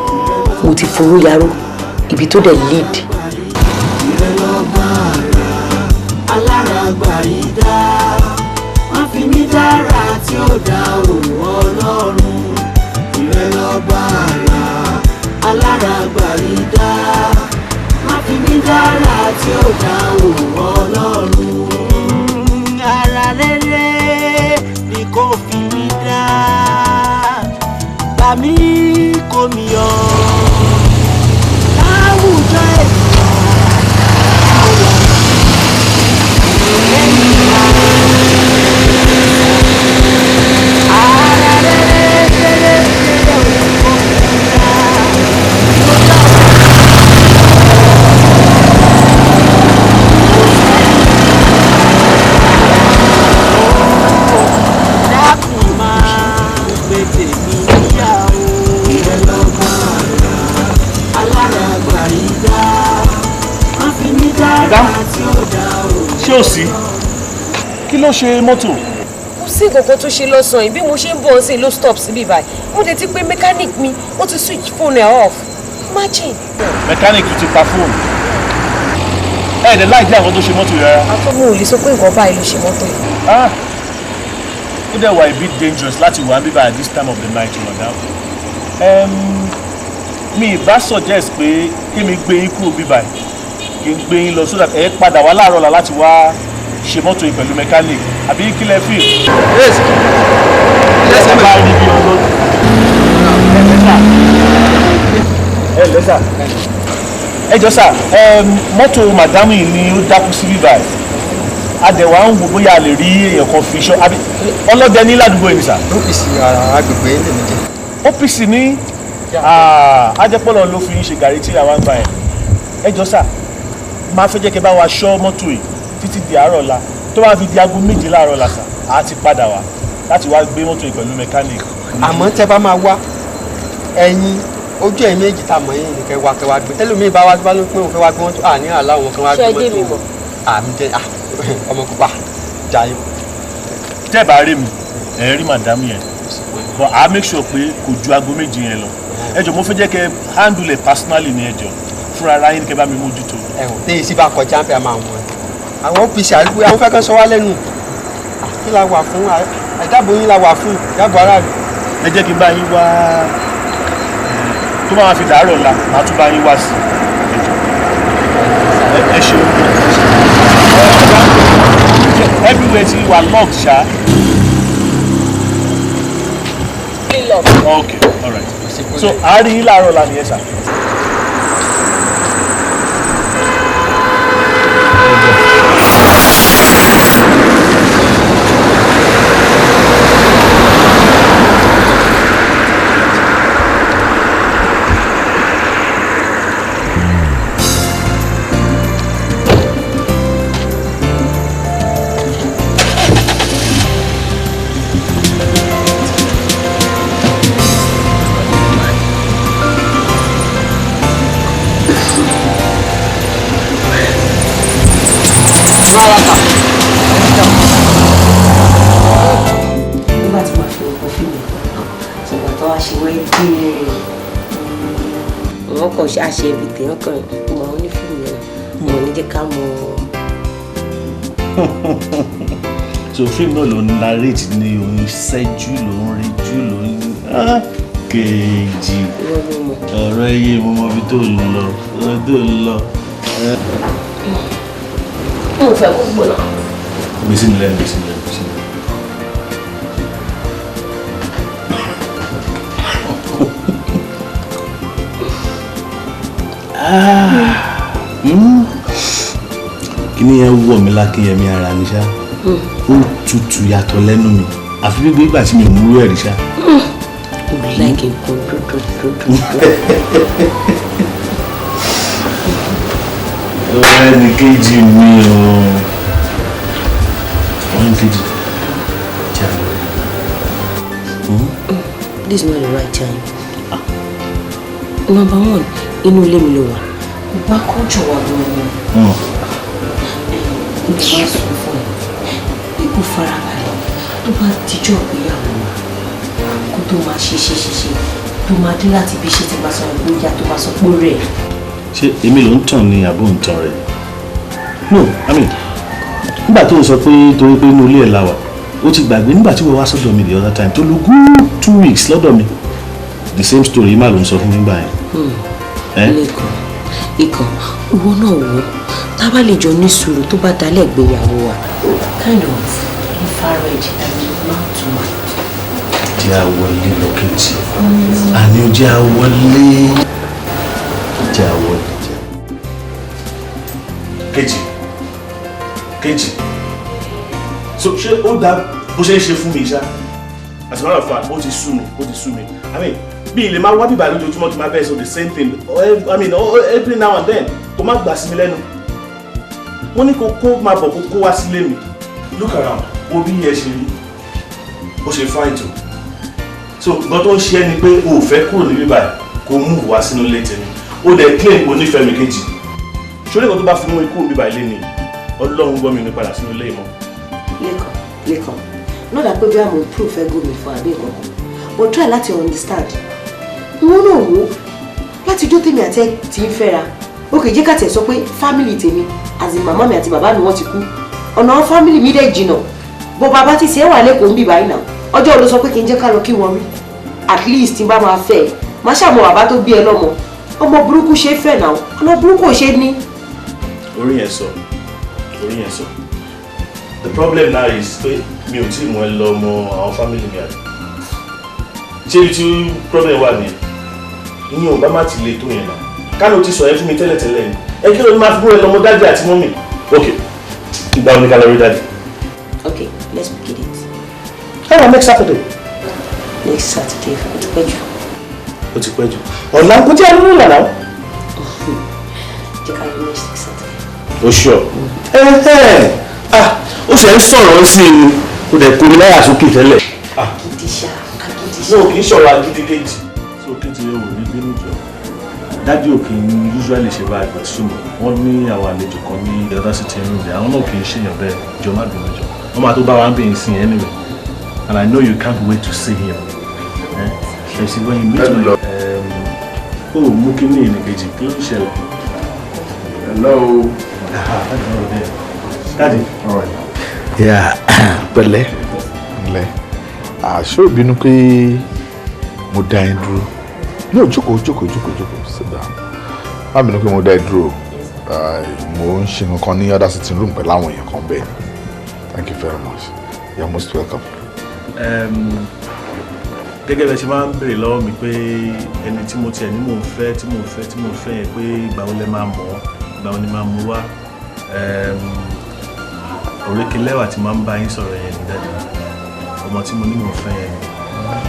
mo ti Afo'royaro ibi tó dẹ̀ lead. aláràgbà yìí dá wọ́n fi mí dára tí ó dá òun ọlọ́run ìrẹ́ lọ́ba àrà aláràgbà yìí dá wọ́n fi mí dára tí ó dá òun ọlọ́run ara rere ni kò gbà mí kó mi yọ láwùjọ ṣé ò sí kí ló ṣe mọ́tò. kò sí nǹkan tó ṣe lọ́sàn-án yìí bí mo ṣe ń bọ̀ sí ló stop síbí báyìí mo dé ti pé mechanic mi ó ti switch phone ẹ̀ off imagine. mechanic ti pa fóònù ẹ̀ẹ́dẹ̀ láì jẹ́ àwọn tó ṣe mọ́tò yìí rárá. àtọ́mú ò lè sọ pé nǹkan báyìí ló ṣe mọ́tò yìí. ó dẹ̀ wà a bit dangerous láti wà bíbá at this time of the night madam. mi ì bá suggest pé kí mi gbé yín kúrò bíbá kí n gbé yín lọ so that ẹ padà wá láàárọ̀ la láti wá ṣe mọ́tò yìí pẹ̀lú mechanic àbí kí lẹ fi. ẹ bá rí bí ọlọ́dún. ẹ lẹ́sà ẹ jọ sà mọ́tò màdámù yìí ni ó dákú sí bíbá ẹ̀ adẹ̀wà ń wo bóyá a lè rí èèyàn kan fi ṣọ́ àbí ọlọ́dẹ ní ládùúgbò yìí sà. OPC agbègbè ilé mi jẹ. OPC ní ajẹ́pọ̀lọ́ ló fi ń ṣe gàrí tí àwa ń gbà ẹ̀ ẹ jọ sà máa fẹ́ jẹ́ kí ẹ bá wa ṣọ́ mọ́tò yìí títí di àárọ̀ la tó bá fi di aago 7 láàárọ̀ la sà á ti padà wá láti wá gbé mọ́tò yìí pẹ̀lú mechanic. àmọ́ tẹ́ bá máa wá ẹ̀yin ojú ẹ̀yin méjì tá a mọ̀ yín nìkẹ́ wá kẹ́ wá gbé tẹ́lómi bá wá ló pé òun fẹ́ wá gbé mọ́tò ní àlá òun kan wá gbé mọ́tò àmì jẹ́ ọmọ pupa jayé. tẹ́ ẹ bá rí mi ẹ̀ rí màdámù yẹn but I make sure pé kò ju aago 7 yẹn lọ ẹ jọ̀ọ́ mo fẹ́ jẹ́ kẹ́ handle it personally ní ẹ jọ̀ọ́ fúnra ara yín kẹ́ bá mi mójútó. ẹ̀wọ̀n tí èsì bá kọjá ń bẹ̀ máa wọ̀n àwọn OPC àdúgbò àwọn fẹ́ kán sọ wá lẹ́nu kí la wà fún àìdáàbò yín la wà fún ìdáàbò aráàlú. ẹ jẹ́ kí n bá yín wá tó máa fi dàárọ̀ la màá tún bá yín wá sí ẹ ṣeun everywhere ti wà locked ṣá. okay all right so a rí yín láàárọ̀ la nìyẹn sà. nígbà tí wàá fi òkú fíìmù ṣùgbọ́n tó wá ṣe wẹ́ẹ́dì wọn kàn ṣe àṣẹ ìbìtẹ̀ wọn kàn mọ àwọn onífíìmù yẹn mọ ní jẹ́ ká mọ. so fíìmù náà ló ń narrate ní òun ṣẹ́jú ló ń ríjú ló ń kejì ọ̀rọ̀ ẹyẹ mo mọ ibi tó ń lọ mo fẹ́ kó gbọ́dọ̀. gbèsè nílẹ̀ gbèsè nílẹ̀ gbèsè nílẹ̀. kíní yẹn wọ̀ mí lákínyẹmí ara ní ṣá ó tutù yàtọ̀ lẹ́nu mi àfi gbígbé ìgbà tí mi ò múrú ẹ̀ rí ṣá. o like nǹkan dúdú. ẹnì kejì mi o ẹnì kejì jà this is not the right time. Number one inú ilé mi ló wà ìgbà kọjọ wà gan-an. ìgbà sọ fún ẹ ipò farabalẹ̀ tó bá dijọ́ ìgbéyàwó wa kó tó máa ṣe tó máa dé láti ibi iṣẹ́ tí bá sọ pé ìyá tó bá sọ pé rẹ̀. ṣé èmi ló ń tàn ní àbó ń tàn rẹ no I mean nígbà tó ń sọ pé torí pé inú ilé ẹ̀ la wà ó ti gbàgbé nígbà tí wọ́n wá sọ́dọ̀ mi the other time tó lo good 2 weeks lọ́dọ̀ mi the same story yìí má ló ń sọ fún mi gbà yẹn. lẹ́kọ̀ọ́ ikọ̀ owó náà wò tábà lè jọ ní sùúrù tó bá dalẹ̀ ìgbéyàwó wa kind of infrared and not too much. jẹ́ àwọlé lọ́kẹ́jì àní ó jẹ́ àwọlé jẹ́ àwọlé kejì kejì so ṣé ó dá bó ṣe ń ṣe fún mi ṣá as a matter of fact ó ti sú mi I mean bí ilé máa wá bíbá lójoojúmọ́ kí n máa bẹ́ẹ̀ sọ the same thing I mean every now and then kó má gbà sí mi lẹ́nu wọ́n ní kó máa bọ̀ kó wá sílé mi look around wo bí ẹ ṣe rí ó ṣe fine tó so nǹkan tó ń ṣe ẹ́ ni pé o ò fẹ́ kúrò níbí báyìí kó move wá sínú ilé tèmi ó dẹ̀ claim kó nífẹ̀ẹ́ mi kejì ṣó ní nǹkan tó bá fi mú ikú níbí báyìí lé ni ọlọ́run gbọ́ mi ní padà sínú ilé mọ́. lẹ́kàn náà dà pé bí àwọn proof ẹ gómìn fún àbí ìkọ̀kọ̀ but try láti understand wọn náà wò láti jó tèmi àti ẹ ti ń fẹ́ra ó kì í jẹ́ ká tẹ̀ sọ pé family tèmi àti màmá mi àti bàbá mi wọ́n ti kú ọ̀nà àwọn family mi dẹ̀ jìnnà bó bàbá ti ṣe é wà lẹ́kọ̀ọ́ ń bì báyìí náà ọjọ́ wo ló sọ pé kí n jẹ́ ká lọ kí wọ́n rí at least tí n bá máa fẹ́ ẹ má ṣàmọ̀ bàbá tó bí ẹ lọ́mọ ọmọ burúkú ṣe é fẹ́ náà ọmọ burúkú ò ṣe é ní. orí yẹn sọ the problem now is pé mi ò tí ì mú ẹ lọ mọ àwọn family mi àti ṣé ibi tí problem wà ní ìyẹn ò bá má ti le tó yẹn náà kánò ti sọ ẹ fún mi tẹ́lẹ̀tẹ́lẹ̀ ni ẹ kí ló ní máa fi búrẹ́ lọ́mọ dájú àti mọ́mì ok ìgbà wo ni ká lọ rí dájú. ok let's begin it. how about next Saturday. next Saturday ó ti pẹ́ jù. ó ti pẹ́ jù ọ̀la kò tí a lórí ìlànà. jẹ́ ká lọ next Saturday. o sure. ó ṣe ń sọ̀rọ̀ sí i ni kò dẹ̀ kó mi láyà sókè tẹ́lẹ̀. agídí ṣá agídí ṣá. no kì í sọ̀rọ̀ agídí kejì. so kejì yẹn wò ní bínú jọ dájú ò kì í usually ṣe bá àgbà súnmọ́ wọ́n ní àwọn àlejò kan ní other sitting room rẹ̀ àwọn náà kì í ṣèyàn bẹ́ẹ̀ jọ má bínú jọ wọ́n máa tó bá wa ń bẹ̀yìn sí anyway and I know you can't wait to see him. ẹ ṣe when you meet me ó mú kí ní ìnìkejì kí ló ń ṣẹlẹ̀. hello. Daddy. all right. yeah pẹ̀lẹ́ ǹlẹ́ àṣọ ìbínú pé mo dá yín dúró ní jókòó sit down má bínú pé mo dá yín dúró mo ń ṣe nǹkan ní other sitting room pẹ̀lú àwọn èèyàn kan bẹ́ẹ̀ ni thank you very much you're most welcome. gẹ́gẹ́ bẹ́ẹ̀ ṣe máa ń béèrè lọ́wọ́ mi pé ẹni tí mo tiẹ̀ ní mò ń fẹ́ yẹn pé ìgbà wo lẹ máa mọ̀ ọ́ ìgbà wo ni máa mú wá òrékelẹ́wà tí máa ń bá yín sọ̀rọ̀ yẹn ní dáadáa ọmọ tí mo ní mò ń fẹ́ yẹn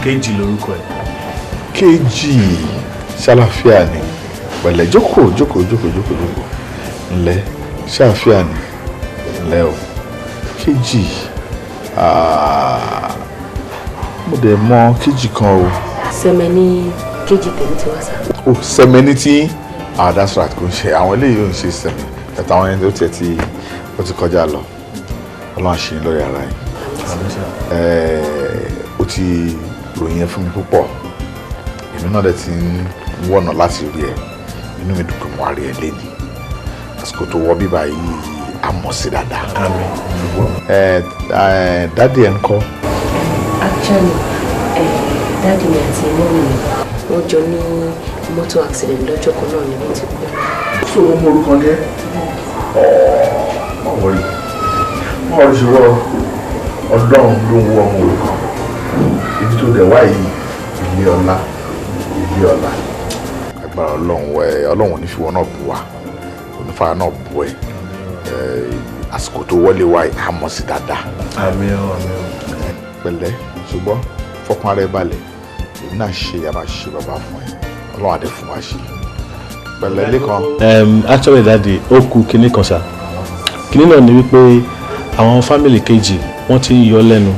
Kéjì lórúkọ ẹ̀. Kéjì ṣàlàfíà ni pẹ̀lẹ́ jókòó ńlẹ́ ṣàlàfíà ni ńlẹ́ o Kéjì mo dẹ̀ mọ Kéjì kan o. sẹ́mẹ̀ ní Kéjì tèmi ti wá sá. o sẹ́mẹ̀ ní tí that's right kò ń ṣe àwọn eléyìí ò ń ṣe sẹ́mẹ̀ ẹ̀ta àwọn ẹni tó tiẹ̀ ó ti kọjá lọ ọlọ́run àṣeyìn lórí ara yìí ó ti ròyìn ẹ fún mi púpọ̀ èmi náà dẹ̀ ti ń wọ̀nà láti rí ẹ inú mi dùn pé mo wá rí ẹ lẹ́ni àsìkò tó wọ bíbá yìí á mọ̀ sí dáadáa. dádì ẹ ń kọ́. actually dádì mi àti mọ́mì mi wọ́n jọ ní mọ́tò accident lọ́jọ́ kan náà ni wọ́n ti kú. so wọ́n mú orúkọ jẹ́ ọ̀wọ́rì ṣùgbọ́n ọlọ́run ló ń wọ ọmọ orúkọ ibi tó dẹ̀ wá yìí ilé ọlá agbára ọlọ́run ò ní fi wọn náà bù wá onífàá náà bù ẹ àsìkò tó wọlé wá yìí á mọ̀ sí dáadáa. àmín o. pẹ̀lẹ́ ṣùgbọ́n fọkàn ara ẹ balẹ̀ èmi náà ṣe yàrá ṣe bàbá fún ẹ ọlọ́run àdé fún wa ṣe pẹ̀lẹ́ lẹ́kan. actually daddy ó kù kinní kan ṣá kinní náà ni wípé àwọn fámìlì Kejì wọ́n ti ń yọ lẹ́nu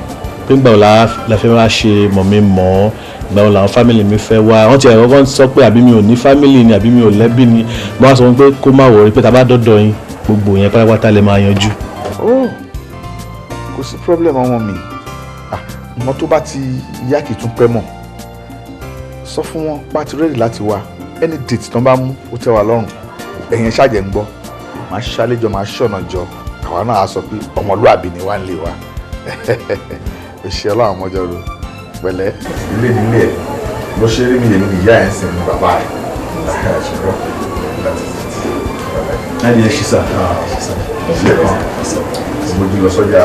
pé gbà wọ́n la fẹ́ wá ṣe mọ̀mí mọ́ gbà wọ́n làwọn fámìlì mi fẹ́ wá wọ́n ti ẹ̀rọ wọ́n sọ pé àbí mi ò ní fámìlì ni àbí mi ò lẹ́bí ni mo wá sọ wọn pé kó má wọrí pé tá a bá dọ́dọ̀ yín gbogbo yẹn pátápátá lè máa yanjú. kò sí problem ọmọ mi ọmọ tó bá ti yá kì í tún pẹ́ mọ̀ sọ fún wọn bá ti rẹ́dì láti wá any date tó ń bá mú ó tẹ́ wa lọ́rùn ẹ̀yẹn ṣàjẹ́ ń gbọ́ máa ṣàlejò máa ṣọ̀nà jọ àwa náà á sọ pé ọmọlúàbí ni wá ń lè wá òṣìṣẹ́ ọlọ́run ọmọjọ́ ro pẹ̀lẹ́ ilé ìdílé ẹ̀ ló ṣe rí mi lèmi ìyá ẹ̀ ń sìn ní bàbá ẹ̀ láti ẹ̀ ṣiṣà ṣe kan mojú lọ sọ́jà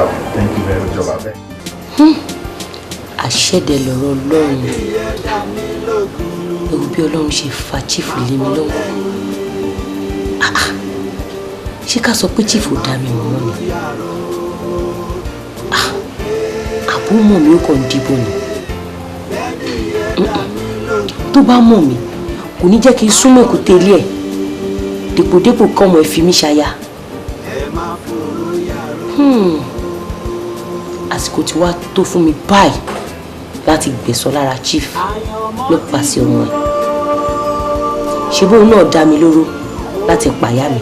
ìjọba bẹ́ẹ̀. àṣẹ̀dẹ̀ lọ̀rọ̀ Ọlọ́run ewu bí Ọlọ́run ṣe fa chief lé mi lọ́wọ́ ṣé ká sọ pé chief ò dá mi mọ̀ ni àbúrò mọ̀ mi ó kàn dìbò ni tó bá mọ̀ mi kò ní jẹ́ kí n súnmọ́ èkúté ilé ẹ̀ dèpòdépò kọ́mọ ẹ̀ fi mí ṣaya àsìkò tí wàá tó fún mi báyìí láti gbẹ̀sọ́ lára chief nípasẹ̀ ọmọ ẹ̀ ṣe bóun náà dá mi lóró láti pàyà mi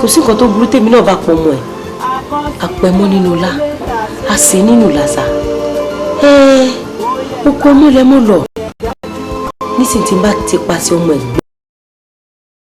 kò sí nǹkan tó burú tèmi náà bá pọ̀ mọ́ ẹ̀ àpẹ̀mọ́ nínú ọlá a sì nínú làṣà oko ọmọ lẹ́mọ́ lọ nísìnyí tí n bá ti pàṣẹ ọmọ ẹ̀